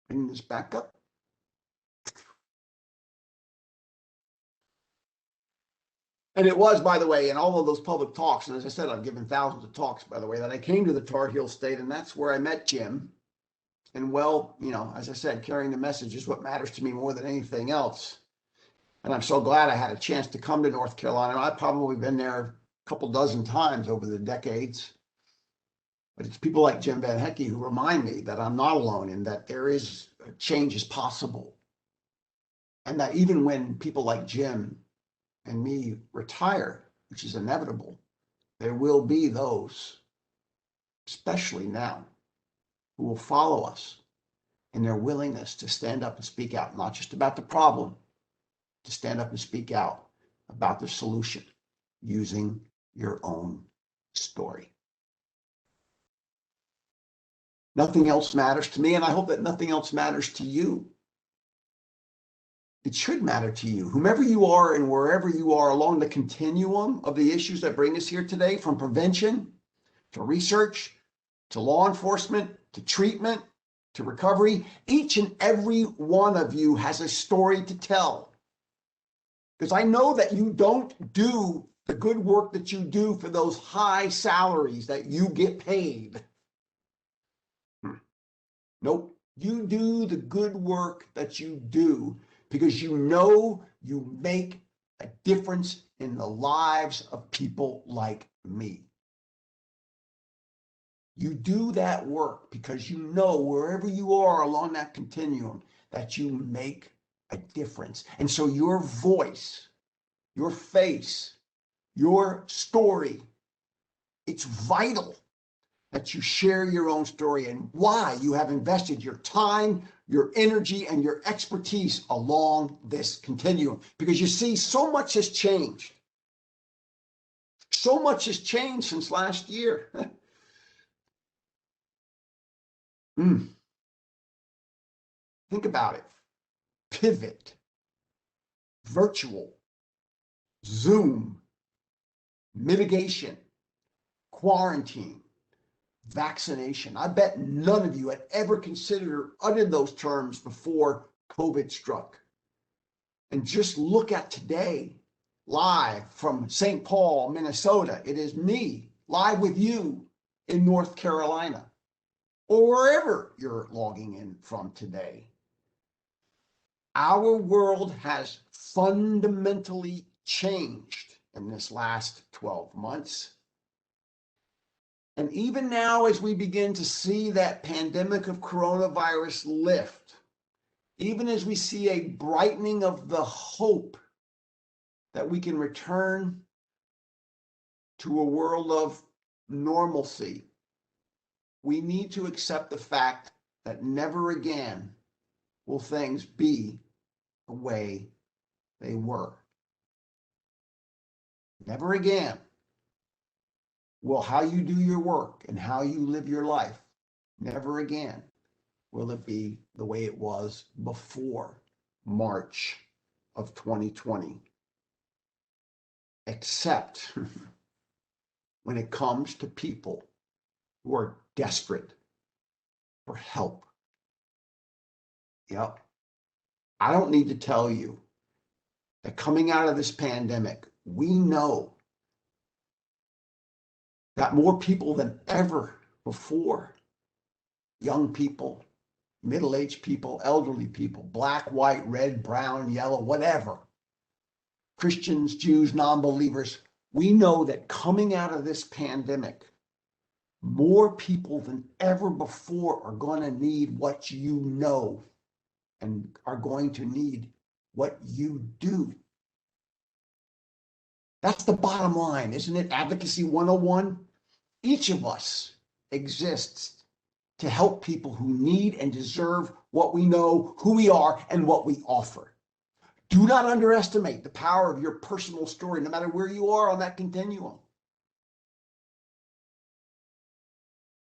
Bring this back up. And it was, by the way, in all of those public talks, and as I said, I've given thousands of talks, by the way, that I came to the Tar Heel State, and that's where I met Jim. And well, you know, as I said, carrying the message is what matters to me more than anything else. And I'm so glad I had a chance to come to North Carolina. I've probably been there a couple dozen times over the decades. But it's people like Jim Van Hecke who remind me that I'm not alone and that there is change is possible. And that even when people like Jim and me retire, which is inevitable, there will be those, especially now, who will follow us in their willingness to stand up and speak out, not just about the problem, to stand up and speak out about the solution using your own story. Nothing else matters to me, and I hope that nothing else matters to you. It should matter to you, whomever you are and wherever you are along the continuum of the issues that bring us here today, from prevention to research to law enforcement to treatment to recovery. Each and every one of you has a story to tell. Because I know that you don't do the good work that you do for those high salaries that you get paid. Nope. You do the good work that you do because you know you make a difference in the lives of people like me. You do that work because you know wherever you are along that continuum that you make a difference. And so your voice, your face, your story, it's vital that you share your own story and why you have invested your time, your energy, and your expertise along this continuum. Because you see, so much has changed. So much has changed since last year. Think about it. Pivot, virtual, Zoom, mitigation, quarantine, vaccination. I bet none of you had ever considered or uttered those terms before COVID struck. And just look at today, live from St. Paul, Minnesota. It is me, live with you in North Carolina, or wherever you're logging in from today. Our world has fundamentally changed in this last 12 months. And even now, as we begin to see that pandemic of coronavirus lift, even as we see a brightening of the hope that we can return to a world of normalcy, we need to accept the fact that never again will things be the way they were. Never again will how you do your work and how you live your life, never again will it be the way it was before March of 2020. Except when it comes to people who are desperate for help. Yep. I don't need to tell you that coming out of this pandemic, we know that more people than ever before, young people, middle-aged people, elderly people, black, white, red, brown, yellow, whatever, Christians, Jews, non-believers, we know that coming out of this pandemic, more people than ever before are going to need what you know and are going to need what you do. That's the bottom line, isn't it? Advocacy 101. Each of us exists to help people who need and deserve what we know, who we are, and what we offer. Do not underestimate the power of your personal story, no matter where you are on that continuum.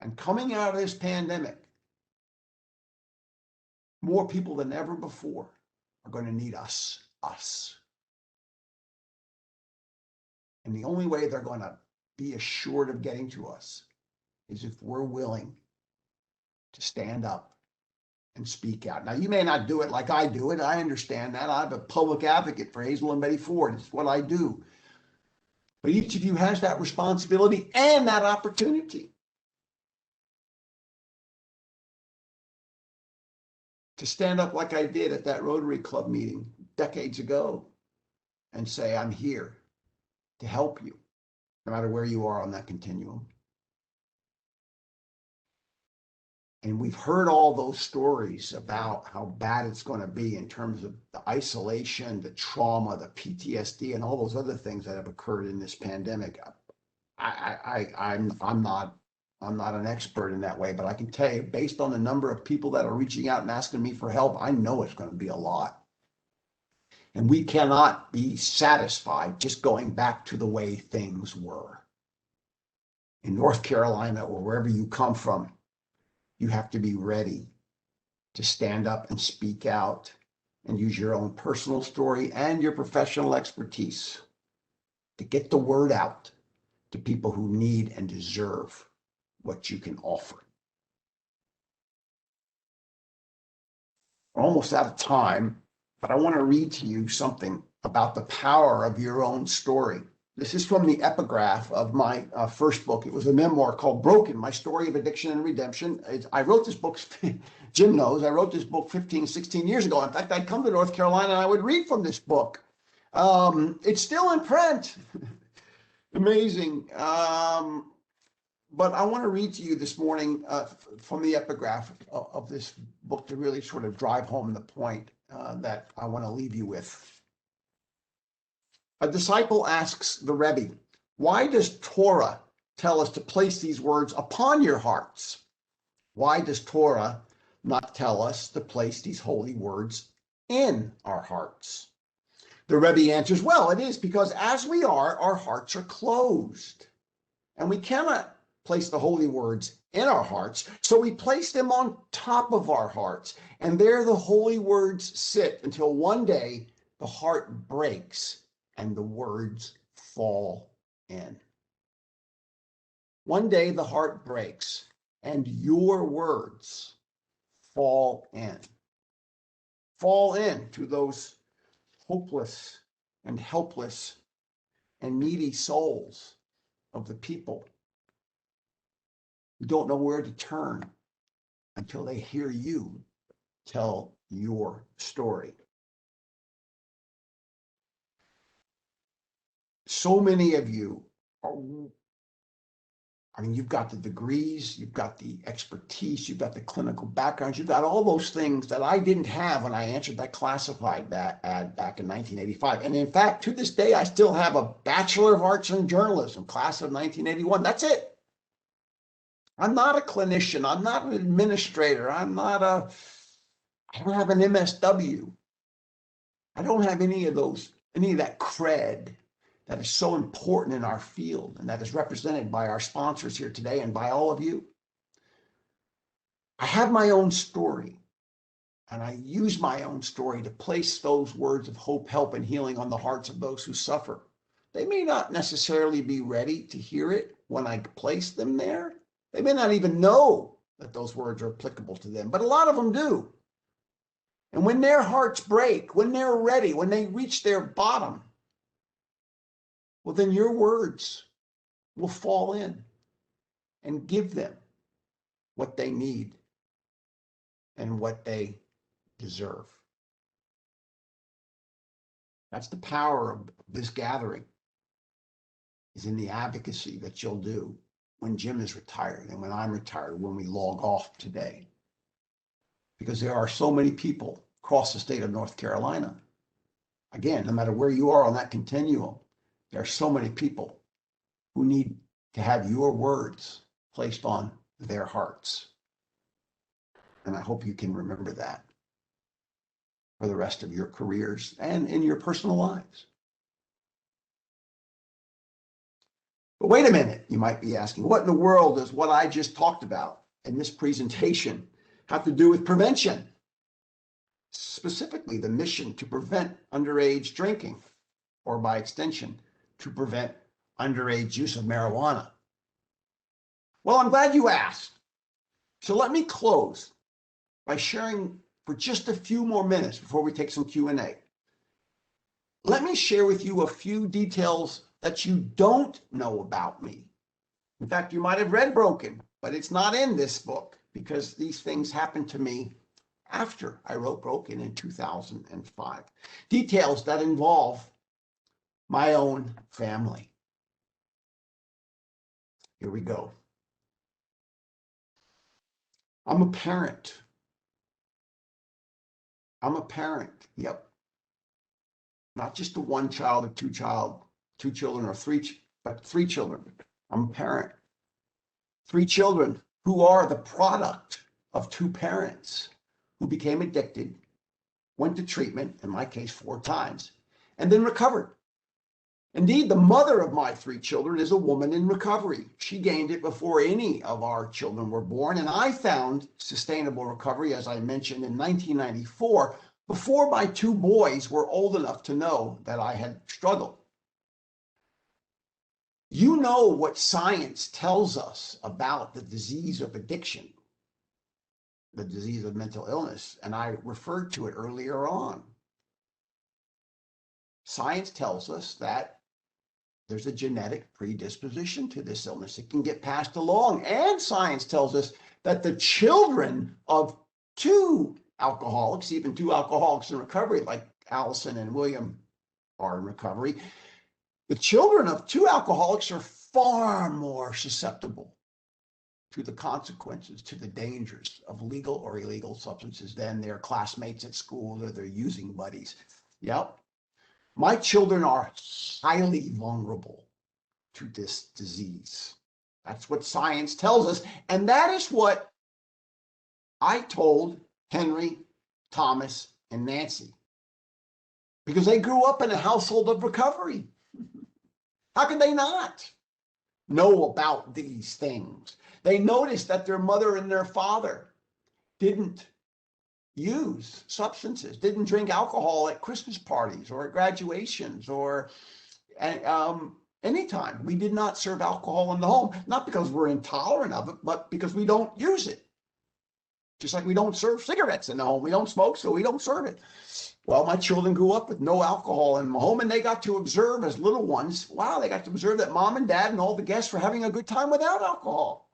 And coming out of this pandemic, more people than ever before are going to need us. And the only way they're going to be assured of getting to us is if we're willing to stand up and speak out. Now, you may not do it like I do it. I understand that. I'm a public advocate for Hazel and Betty Ford. It's what I do. But each of you has that responsibility and that opportunity to stand up like I did at that Rotary Club meeting decades ago and say, I'm here to help you, no matter where you are on that continuum. And we've heard all those stories about how bad it's going to be in terms of the isolation, the trauma, the PTSD, and all those other things that have occurred in this pandemic. I'm not an expert in that way, but I can tell you, based on the number of people that are reaching out and asking me for help, I know it's going to be a lot. And we cannot be satisfied just going back to the way things were. In North Carolina or wherever you come from, you have to be ready to stand up and speak out and use your own personal story and your professional expertise to get the word out to people who need and deserve what you can offer. We're almost out of time, but I want to read to you something about the power of your own story. This is from the epigraph of my first book. It was a memoir called Broken, My Story of Addiction and Redemption. I wrote this book, Jim knows, I wrote this book 15, 16 years ago. In fact, I'd come to North Carolina and I would read from this book. It's still in print. Amazing. But I want to read to you this morning from the epigraph of this book to really sort of drive home the point that I want to leave you with. A disciple asks the Rebbe, why does Torah tell us to place these words upon your hearts? Why does Torah not tell us to place these holy words in our hearts? The Rebbe answers, well, it is because as we are, our hearts are closed. And we cannot place the holy words in our hearts, so we place them on top of our hearts. And there the holy words sit until one day the heart breaks and the words fall in. One day the heart breaks and your words fall in. Fall in to those hopeless and helpless and needy souls of the people who don't know where to turn until they hear you tell your story. So many of you are, you've got the degrees, you've got the expertise, you've got the clinical backgrounds, you've got all those things that I didn't have when I answered that classified ad back in 1985. And in fact, to this day, I still have a Bachelor of Arts in Journalism, class of 1981. That's it. I'm not a clinician. I'm not an administrator. I don't have an MSW. I don't have any of that cred that is so important in our field and that is represented by our sponsors here today and by all of you. I have my own story, and I use my own story to place those words of hope, help, and healing on the hearts of those who suffer. They may not necessarily be ready to hear it when I place them there. They may not even know that those words are applicable to them, but a lot of them do. And when their hearts break, when they're ready, when they reach their bottom, well, then your words will fall in and give them what they need and what they deserve. That's the power of this gathering, is in the advocacy that you'll do when Jim is retired and when I'm retired, when we log off today. Because there are so many people across the state of North Carolina. Again, no matter where you are on that continuum, there are so many people who need to have your words placed on their hearts. And I hope you can remember that for the rest of your careers and in your personal lives. But wait a minute, you might be asking, what in the world does what I just talked about in this presentation have to do with prevention? Specifically, the mission to prevent underage drinking, or by extension, to prevent underage use of marijuana. Well, I'm glad you asked. So let me close by sharing for just a few more minutes before we take some Q&A. Let me share with you a few details that you don't know about me. In fact, you might have read Broken, but it's not in this book because these things happened to me after I wrote Broken in 2005. Details that involve my own family. Here we go. I'm a parent. Yep. Not just a one child or two children or but three children. I'm a parent. 3 children who are the product of 2 parents who became addicted, went to treatment, in my case 4 times, and then recovered. Indeed, the mother of my 3 children is a woman in recovery. She gained it before any of our children were born, and I found sustainable recovery, as I mentioned, in 1994, before my 2 boys were old enough to know that I had struggled. You know what science tells us about the disease of addiction, the disease of mental illness, and I referred to it earlier on. Science tells us that there's a genetic predisposition to this illness. It can get passed along. And science tells us that the children of 2 alcoholics, even 2 alcoholics in recovery, like Allison and William are in recovery, the children of 2 alcoholics are far more susceptible to the consequences, to the dangers of legal or illegal substances than their classmates at school or their using buddies. Yep. My children are highly vulnerable to this disease. That's what science tells us. And that is what I told Henry, Thomas, and Nancy, because they grew up in a household of recovery. How could they not know about these things? They noticed that their mother and their father didn't use substances, didn't drink alcohol at Christmas parties or at graduations or anytime. We did not serve alcohol in the home, not because we're intolerant of it, but because we don't use it. Just like we don't serve cigarettes in the home. We don't smoke, so we don't serve it. Well, my children grew up with no alcohol in the home, and they got to observe as little ones, wow, they got to observe that mom and dad and all the guests were having a good time without alcohol.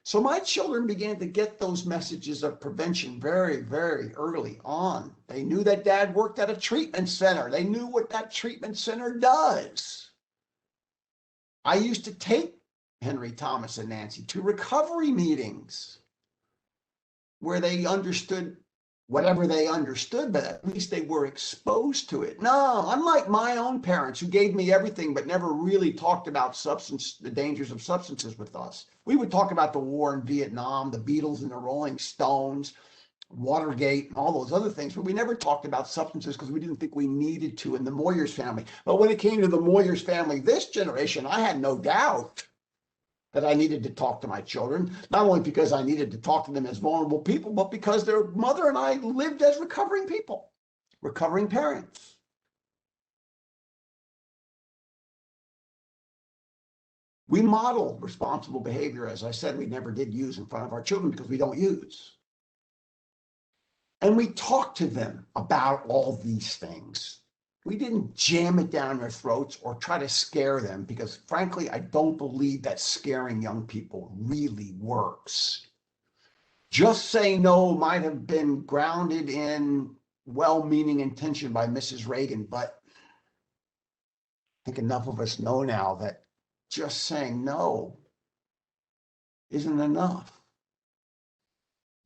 So my children began to get those messages of prevention very, very early on. They knew that dad worked at a treatment center. They knew what that treatment center does. I used to take Henry, Thomas, and Nancy to recovery meetings where they understood whatever they understood, but at least they were exposed to it. No, unlike my own parents who gave me everything but never really talked about the dangers of substances with us. We would talk about the war in Vietnam, the Beatles and the Rolling Stones, Watergate, and all those other things, but we never talked about substances because we didn't think we needed to in the Moyers family. But when it came to the Moyers family, this generation, I had no doubt that I needed to talk to my children, not only because I needed to talk to them as vulnerable people, but because their mother and I lived as recovering people, recovering parents. We model responsible behavior, as I said, we never did use in front of our children because we don't use. And we talk to them about all these things. We didn't jam it down their throats or try to scare them because, frankly, I don't believe that scaring young people really works. Just saying no might have been grounded in well-meaning intention by Mrs. Reagan, but I think enough of us know now that just saying no isn't enough.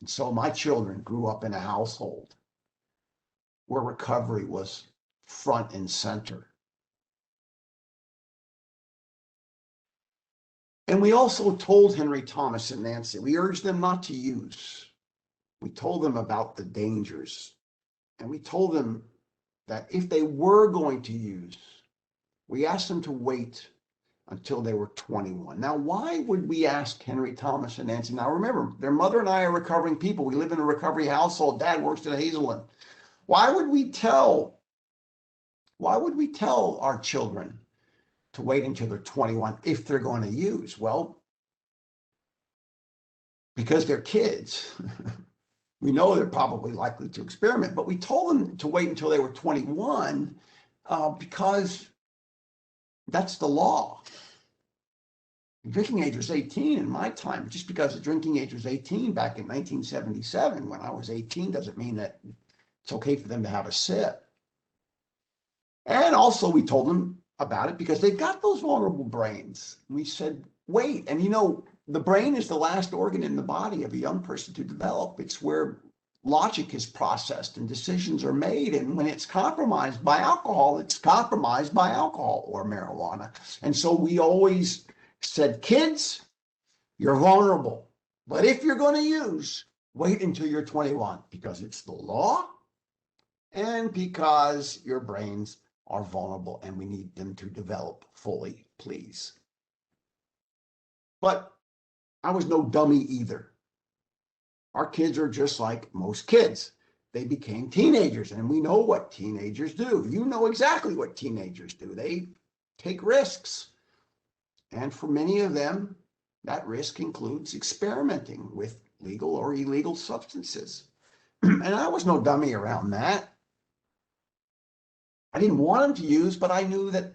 And so my children grew up in a household where recovery was front and center. And we also told Henry, Thomas, and Nancy, we urged them not to use. We told them about the dangers. And we told them that if they were going to use, we asked them to wait until they were 21. Now, why would we ask Henry, Thomas, and Nancy? Now, remember, their mother and I are recovering people. We live in a recovery household. Dad works at Hazelden. Why would we tell our children to wait until they're 21 if they're going to use? Well, because they're kids. We know they're probably likely to experiment, but we told them to wait until they were 21 because that's the law. The drinking age was 18 in my time. Just because the drinking age was 18 back in 1977, when I was 18, doesn't mean that it's okay for them to have a sip. And also we told them about it because they've got those vulnerable brains. We said, wait, and you know, the brain is the last organ in the body of a young person to develop. It's where logic is processed and decisions are made. And when it's compromised by alcohol, it's compromised by alcohol or marijuana. And so we always said, kids, you're vulnerable. But if you're going to use, wait until you're 21 because it's the law and because your brains are vulnerable and we need them to develop fully, please. But I was no dummy either. Our kids are just like most kids. They became teenagers, and we know what teenagers do. You know exactly what teenagers do. They take risks. And for many of them, that risk includes experimenting with legal or illegal substances. And I was no dummy around that. I didn't want them to use, but I knew that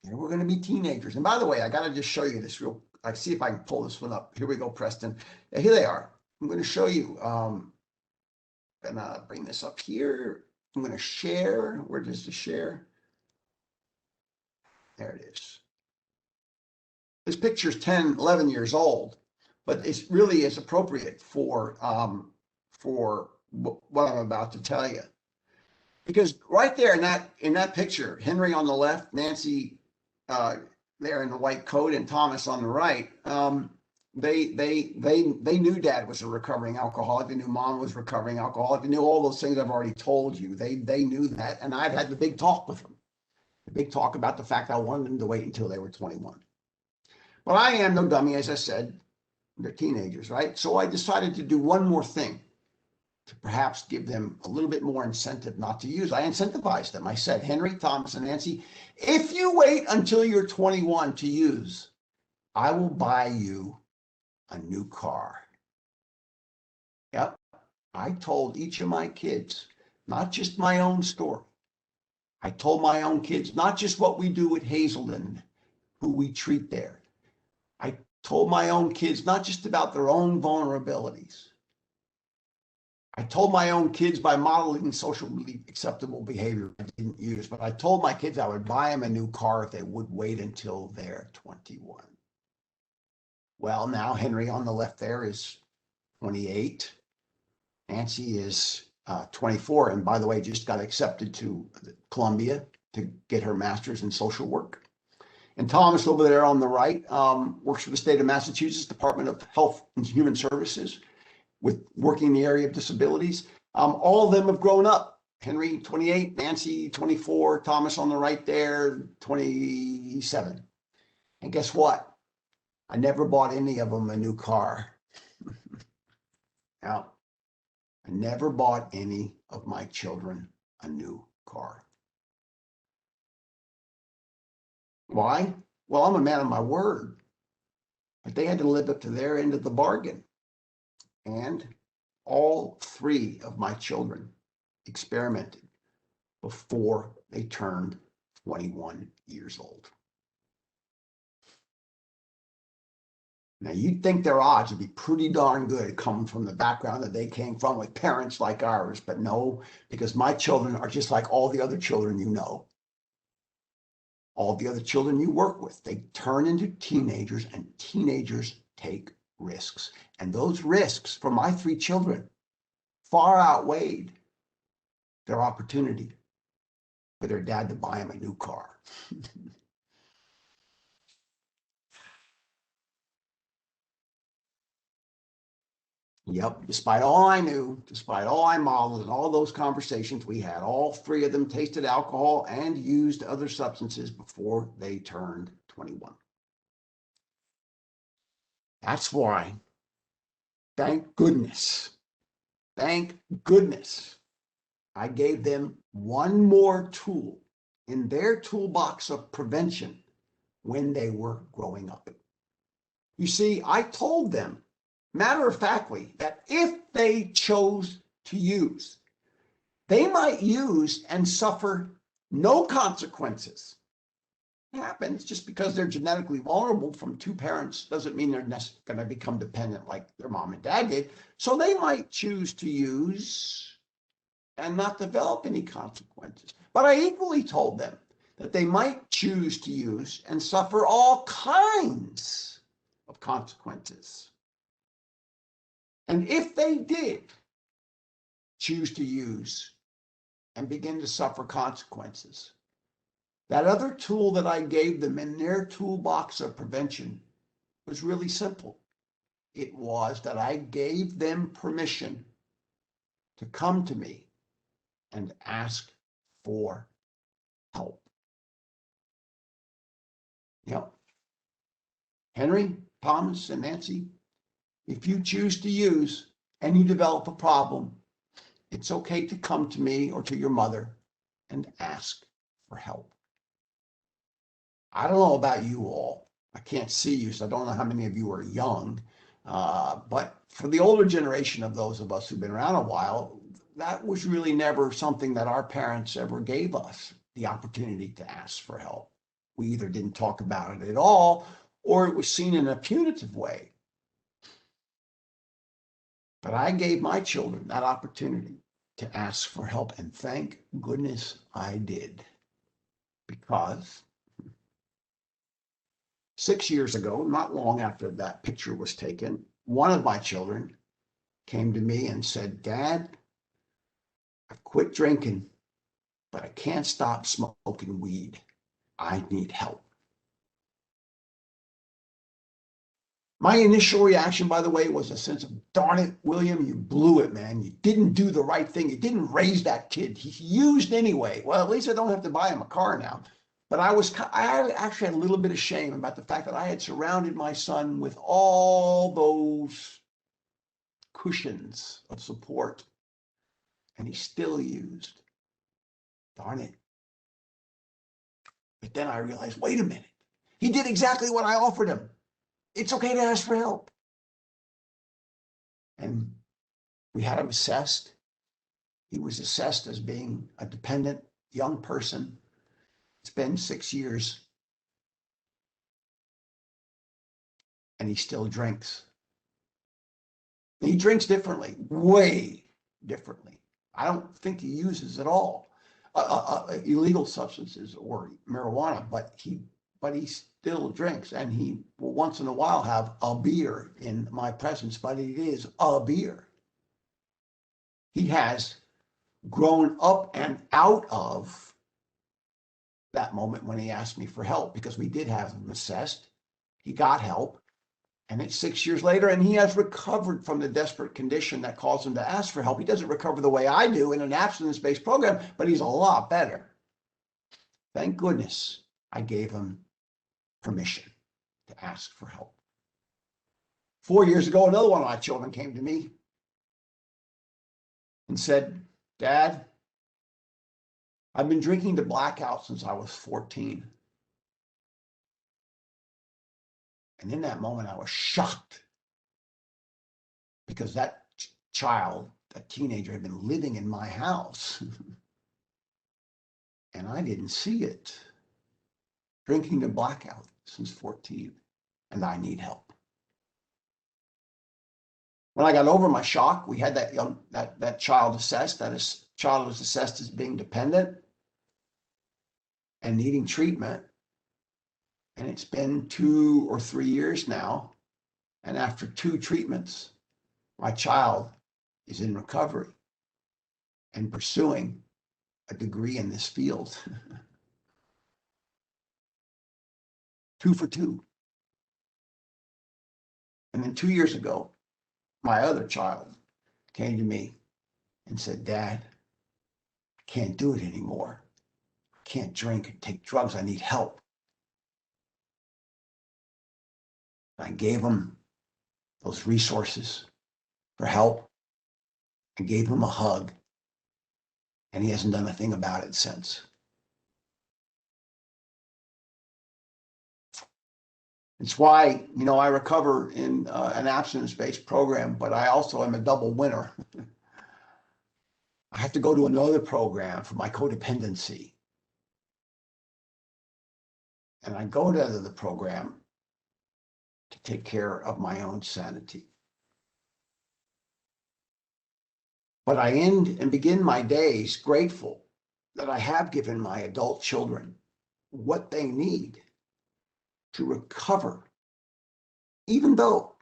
they were going to be teenagers. And by the way, I got to just show you this real. I see if I can pull this one up. Here we go, Preston. Here they are. I'm going to show you. I'm going to bring this up here. I'm going to share. Where does the share? There it is. This picture is 10, 11 years old, but it really is appropriate for what I'm about to tell you. Because right there in that picture, Henry on the left, Nancy there in the white coat, and Thomas on the right, they knew Dad was a recovering alcoholic. They knew Mom was recovering alcoholic. They knew all those things I've already told you. They knew that, and I've had the big talk with them. The big talk about the fact I wanted them to wait until they were 21. But I am no dummy, as I said. They're teenagers, right? So I decided to do one more thing to perhaps give them a little bit more incentive not to use. I incentivized them. I said, Henry, Thomas, and Nancy, if you wait until you're 21 to use, I will buy you a new car. Yep. I told each of my kids, not just my own story. I told my own kids, not just what we do at Hazelden, who we treat there. I told my own kids, not just about their own vulnerabilities. I told my own kids by modeling socially acceptable behavior I didn't use, but I told my kids I would buy them a new car if they would wait until they're 21. Well, now Henry on the left there is 28. Nancy is 24. And by the way, just got accepted to Columbia to get her master's in social work. And Thomas over there on the right works for the state of Massachusetts Department of Health and Human Services with working in the area of disabilities. All of them have grown up. Henry, 28, Nancy, 24, Thomas on the right there, 27. And guess what? I never bought any of them a new car. Now, I never bought any of my children a new car. Why? Well, I'm a man of my word, but they had to live up to their end of the bargain. And all three of my children experimented before they turned 21 years old. Now, you'd think their odds would be pretty darn good coming from the background that they came from with parents like ours, but no, because my children are just like all the other children you know. All the other children you work with, they turn into teenagers, and teenagers take risks. And those risks for my three children far outweighed their opportunity for their dad to buy them a new car. Yep, despite all I knew, despite all I modeled and all those conversations we had, all three of them tasted alcohol and used other substances before they turned 21. That's why, thank goodness, I gave them one more tool in their toolbox of prevention when they were growing up. You see, I told them, matter-of-factly, that if they chose to use, they might use and suffer no consequences. It happens. Just because they're genetically vulnerable from two parents doesn't mean they're going to become dependent like their mom and dad did. So they might choose to use and not develop any consequences. But I equally told them that they might choose to use and suffer all kinds of consequences. And if they did choose to use and begin to suffer consequences, that other tool that I gave them in their toolbox of prevention was really simple. It was that I gave them permission to come to me and ask for help. Yep. Henry, Thomas, and Nancy, if you choose to use and you develop a problem, it's okay to come to me or to your mother and ask for help. I don't know about you all. I can't see you, so I don't know how many of you are young. But for the older generation of those of us who've been around a while, that was really never something that our parents ever gave us, the opportunity to ask for help. We either didn't talk about it at all, or it was seen in a punitive way. But I gave my children that opportunity to ask for help, and thank goodness I did. Because 6 years ago, not long after that picture was taken, one of my children came to me and said, "Dad, I've quit drinking, but I can't stop smoking weed. I need help." My initial reaction, by the way, was a sense of, darn it, William, you blew it, man. You didn't do the right thing. You didn't raise that kid. He used anyway. Well, at least I don't have to buy him a car now. But I actually had a little bit of shame about the fact that I had surrounded my son with all those cushions of support, and he still used. Darn it. But then I realized, wait a minute. He did exactly what I offered him. It's okay to ask for help. And we had him assessed. He was assessed as being a dependent young person. It's been 6 years. And he still drinks. He drinks differently, way differently. I don't think he uses at all illegal substances or marijuana, but he still drinks, and he will once in a while have a beer in my presence, but it is a beer. He has grown up and out of that moment when he asked me for help, because we did have him assessed. He got help. And it's 6 years later, and he has recovered from the desperate condition that caused him to ask for help. He doesn't recover the way I do in an abstinence-based program, but he's a lot better. Thank goodness I gave him permission to ask for help. 4 years ago, another one of my children came to me and said, "Dad, I've been drinking to blackout since I was 14. And in that moment, I was shocked, because that child, that teenager, had been living in my house and I didn't see it. Drinking to blackout since 14, and I need help. When I got over my shock, we had that child assessed. Child was assessed as being dependent and needing treatment. And it's been 2 or 3 years now. And after 2 treatments, my child is in recovery and pursuing a degree in this field. 2 for 2. And then 2 years ago, my other child came to me and said, "Dad, I can't do it anymore. I can't drink and take drugs. I need help." I gave him those resources for help. I gave him a hug, and he hasn't done a thing about it since. It's why, I recover in an abstinence-based program, but I also am a double winner. I have to go to another program for my codependency. And I go to the program to take care of my own sanity. But I end and begin my days grateful that I have given my adult children what they need to recover, even though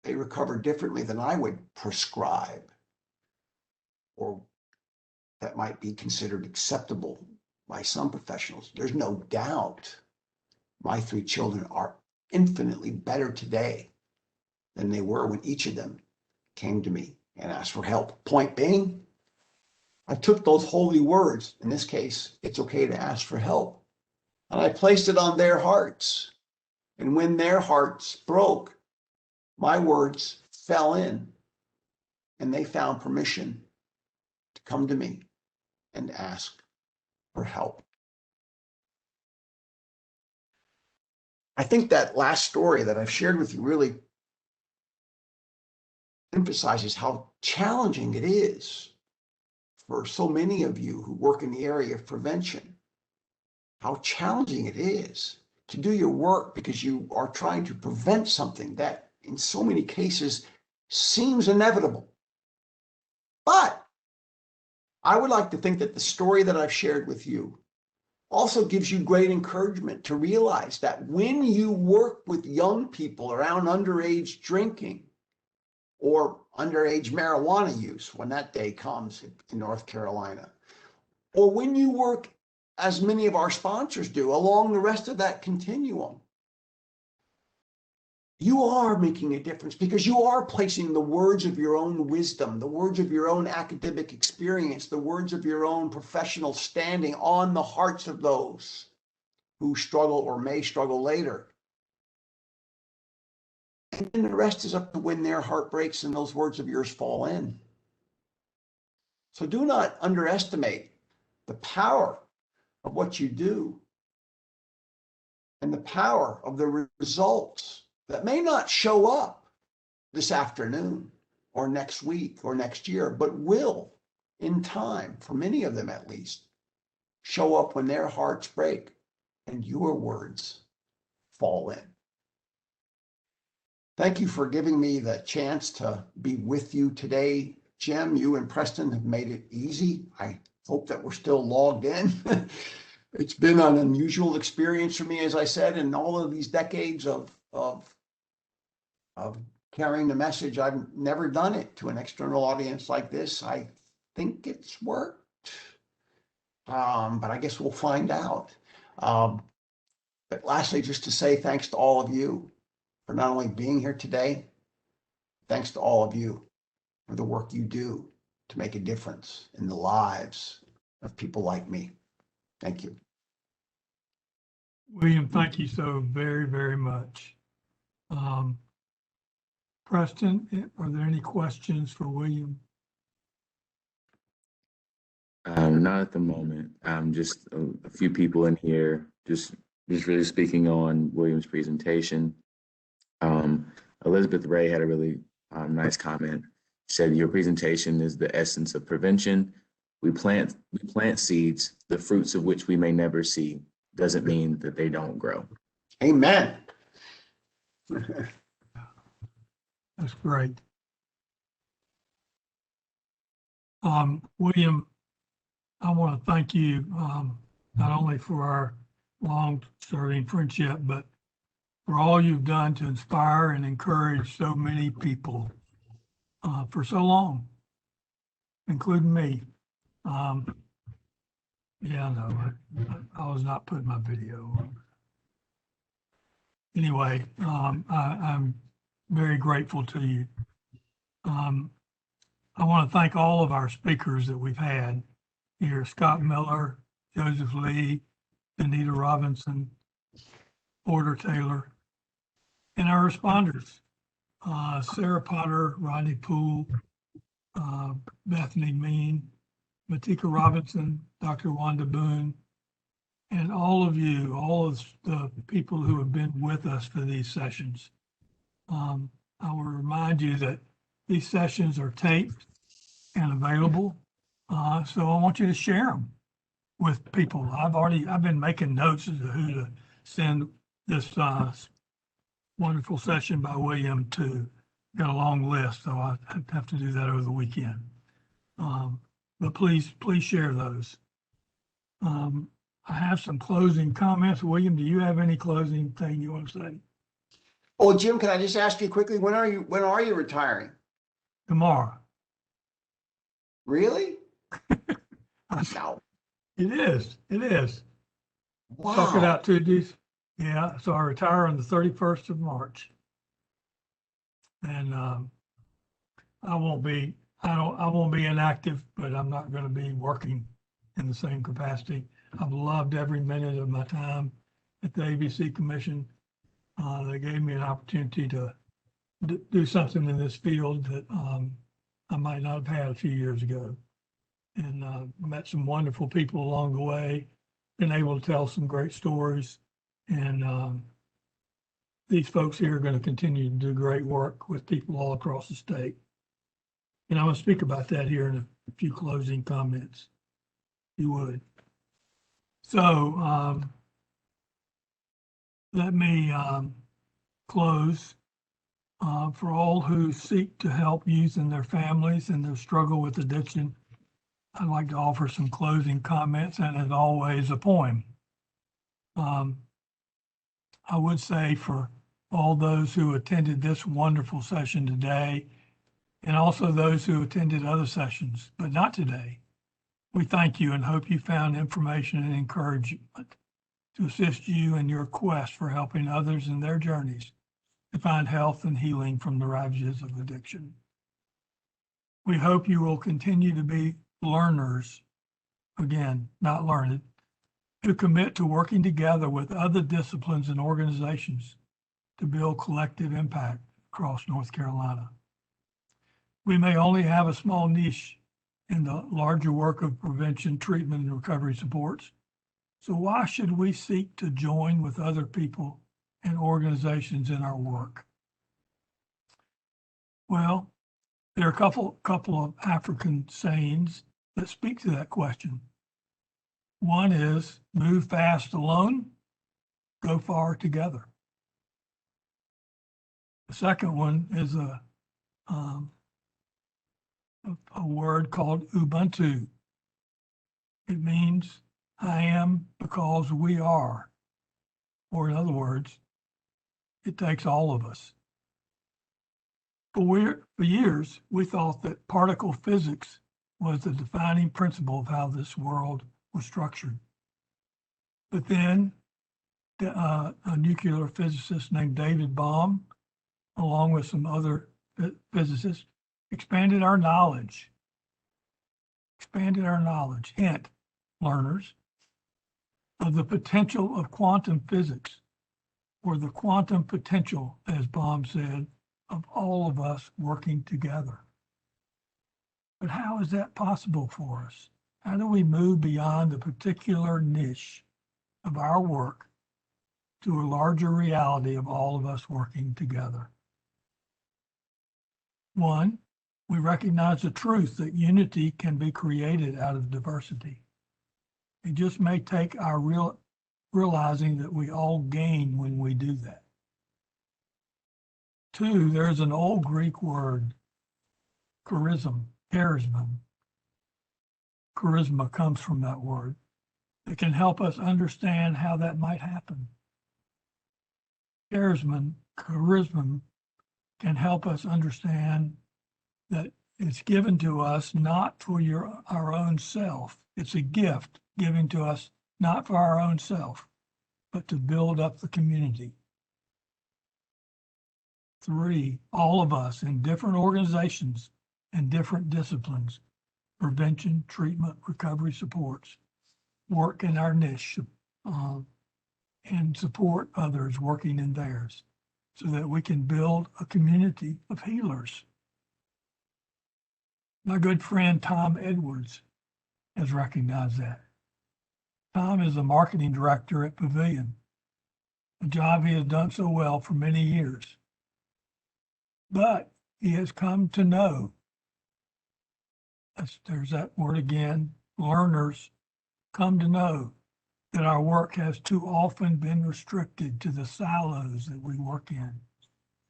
they recover differently than I would prescribe, or that might be considered acceptable by some professionals. There's no doubt my 3 children are infinitely better today than they were when each of them came to me and asked for help. Point being, I took those holy words, in this case, it's okay to ask for help, and I placed it on their hearts. And when their hearts broke, my words fell in, and they found permission to come to me and ask for help. I think that last story that I've shared with you really emphasizes how challenging it is for so many of you who work in the area of prevention, how challenging it is to do your work because you are trying to prevent something that in so many cases seems inevitable. But I would like to think that the story that I've shared with you also gives you great encouragement to realize that when you work with young people around underage drinking or underage marijuana use, when that day comes in North Carolina, or when you work, as many of our sponsors do, along the rest of that continuum, you are making a difference, because you are placing the words of your own wisdom, the words of your own academic experience, the words of your own professional standing on the hearts of those who struggle or may struggle later. And then the rest is up to when their heart breaks and those words of yours fall in. So do not underestimate the power of what you do and the power of the results that may not show up this afternoon or next week or next year, but will, in time, for many of them at least, show up when their hearts break and your words fall in. Thank you for giving me the chance to be with you today, Jim. You and Preston have made it easy. I hope that we're still logged in. It's been an unusual experience for me, as I said, in all of these decades of carrying the message. I've never done it to an external audience like this. I think it's worked. But I guess we'll find out. But lastly, just to say thanks to all of you for not only being here today, thanks to all of you for the work you do to make a difference in the lives of people like me. Thank you. William, thank you so very, very much. Preston, are there any questions for William? Not at the moment. Just a few people in here, just really speaking on William's presentation. Elizabeth Ray had a really nice comment. She said, "Your presentation is the essence of prevention. We plant seeds, the fruits of which we may never see. Doesn't mean that they don't grow." Amen. That's great. William, I want to thank you not only for our long-serving friendship, but for all you've done to inspire and encourage so many people for so long, including me. Yeah, no, I was not putting my video on. Anyway, I'm very grateful to you. I want to thank all of our speakers that we've had here: Scott Miller, Joseph Lee, Anita Robinson, Porter Taylor, and our responders, Sarah Potter, Rodney Poole, Bethany Mean, Matika Robinson, Dr. Wanda Boone, and all of you, all of the people who have been with us for these sessions. I will remind you that these sessions are taped and available. So I want you to share them with people. I've been making notes as to who to send this wonderful session by William to. Got a long list, so I have to do that over the weekend. But please share those. I have some closing comments. William, do you have any closing thing you want to say? Oh, Jim, can I just ask you quickly, when are you retiring? Tomorrow. Really? No. It is. Wow. Talk it out, Tuesdays. Yeah, so I retire on the 31st of March. And I won't be inactive, but I'm not going to be working in the same capacity. I've loved every minute of my time at the ABC Commission. They gave me an opportunity to do something in this field that I might not have had a few years ago. And met some wonderful people along the way, been able to tell some great stories. And these folks here are going to continue to do great work with people all across the state. And I'm going to speak about that here in a few closing comments, if you would. So let me close. For all who seek to help youth and their families in their struggle with addiction, I'd like to offer some closing comments, and as always, a poem. I would say for all those who attended this wonderful session today, and also those who attended other sessions, but not today, we thank you and hope you found information and encouragement to assist you in your quest for helping others in their journeys to find health and healing from the ravages of addiction. We hope you will continue to be learners, again, not learned, who commit to working together with other disciplines and organizations to build collective impact across North Carolina. We may only have a small niche in the larger work of prevention, treatment, and recovery supports. So why should we seek to join with other people and organizations in our work? Well, there are a couple of African sayings that speak to that question. One is, move fast alone, go far together. The second one is a word called Ubuntu. It means I am because we are. Or in other words, it takes all of us. For years, we thought that particle physics was the defining principle of how this world was structured. But then a nuclear physicist named David Bohm, along with some other physicists, expanded our knowledge. Hint, learners, of the potential of quantum physics, or the quantum potential, as Bohm said, of all of us working together. But how is that possible for us? How do we move beyond the particular niche of our work to a larger reality of all of us working together? One, we recognize the truth that unity can be created out of diversity. It just may take our realizing that we all gain when we do that. Two, there's an old Greek word, charisma. Charisma comes from that word. It can help us understand how that might happen. Charisma can help us understand that it's given to us not for our own self. It's a gift given to us not for our own self, but to build up the community. Three, all of us in different organizations and different disciplines, prevention, treatment, recovery supports, work in our niche and support others working in theirs so that we can build a community of healers. My good friend Tom Edwards has recognized that. Tom is the marketing director at Pavilion, a job he has done so well for many years. But he has come to know, there's that word again, learners come to know that our work has too often been restricted to the silos that we work in: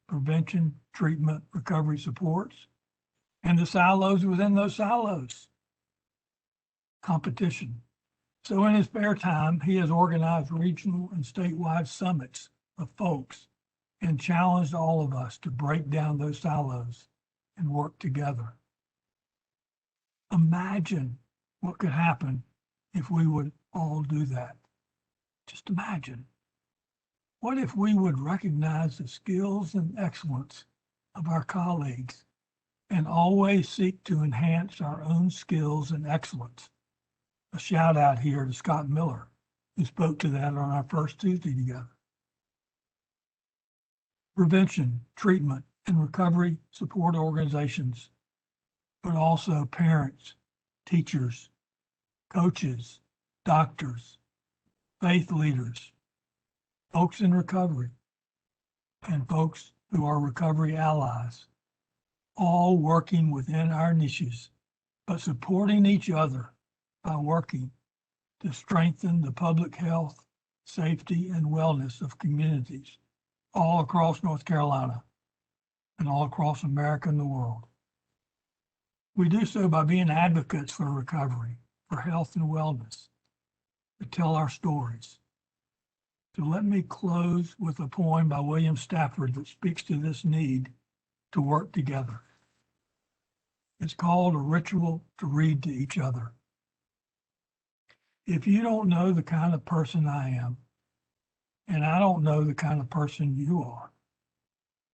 prevention, treatment, recovery supports, and the silos within those silos, competition. So in his spare time, he has organized regional and statewide summits of folks and challenged all of us to break down those silos and work together. Imagine what could happen if we would all do that. Just imagine. What if we would recognize the skills and excellence of our colleagues and always seek to enhance our own skills and excellence? A shout out here to Scott Miller, who spoke to that on our first Tuesday together. Prevention, treatment, and recovery support organizations, but also parents, teachers, coaches, doctors, faith leaders, folks in recovery, and folks who are recovery allies, all working within our niches, but supporting each other by working to strengthen the public health, safety, and wellness of communities all across North Carolina and all across America and the world. We do so by being advocates for recovery, for health and wellness, to tell our stories. So let me close with a poem by William Stafford that speaks to this need to work together. It's called A Ritual to Read to Each Other. If you don't know the kind of person I am, and I don't know the kind of person you are,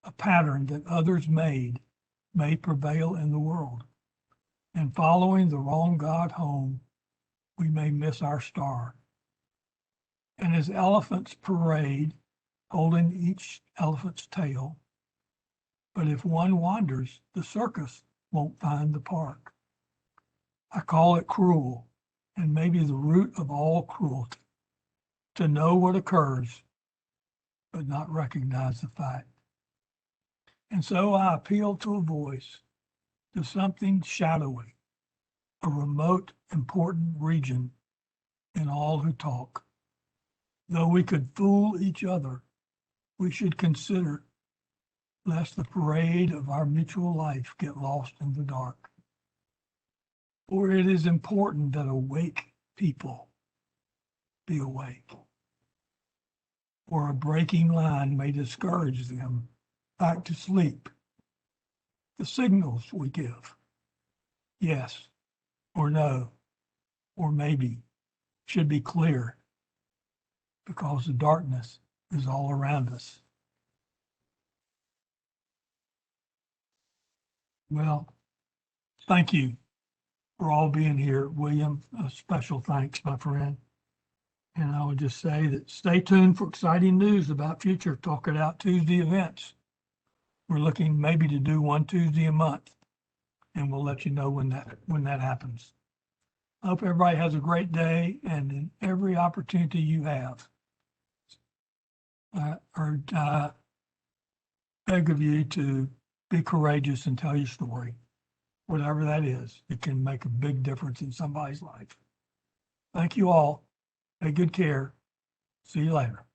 a pattern that others made may prevail in the world. And following the wrong God home, we may miss our star. And as elephants parade, holding each elephant's tail, but if one wanders, the circus won't find the park. I call it cruel, and maybe the root of all cruelty, to know what occurs, but not recognize the fact. And so I appeal to a voice, to something shadowy, a remote, important region in all who talk. Though we could fool each other, we should consider lest the parade of our mutual life get lost in the dark. For it is important that awake people be awake, or a breaking line may discourage them back to sleep. The signals we give, yes, or no, or maybe should be clear because the darkness is all around us. Well, thank you for all being here. William, a special thanks, my friend. And I would just say that stay tuned for exciting news about future Talk It Out Tuesday events. We're looking maybe to do one Tuesday a month, and we'll let you know when that happens. I hope everybody has a great day, and in every opportunity you have, I beg of you to be courageous and tell your story. Whatever that is, it can make a big difference in somebody's life. Thank you all. Take good care. See you later.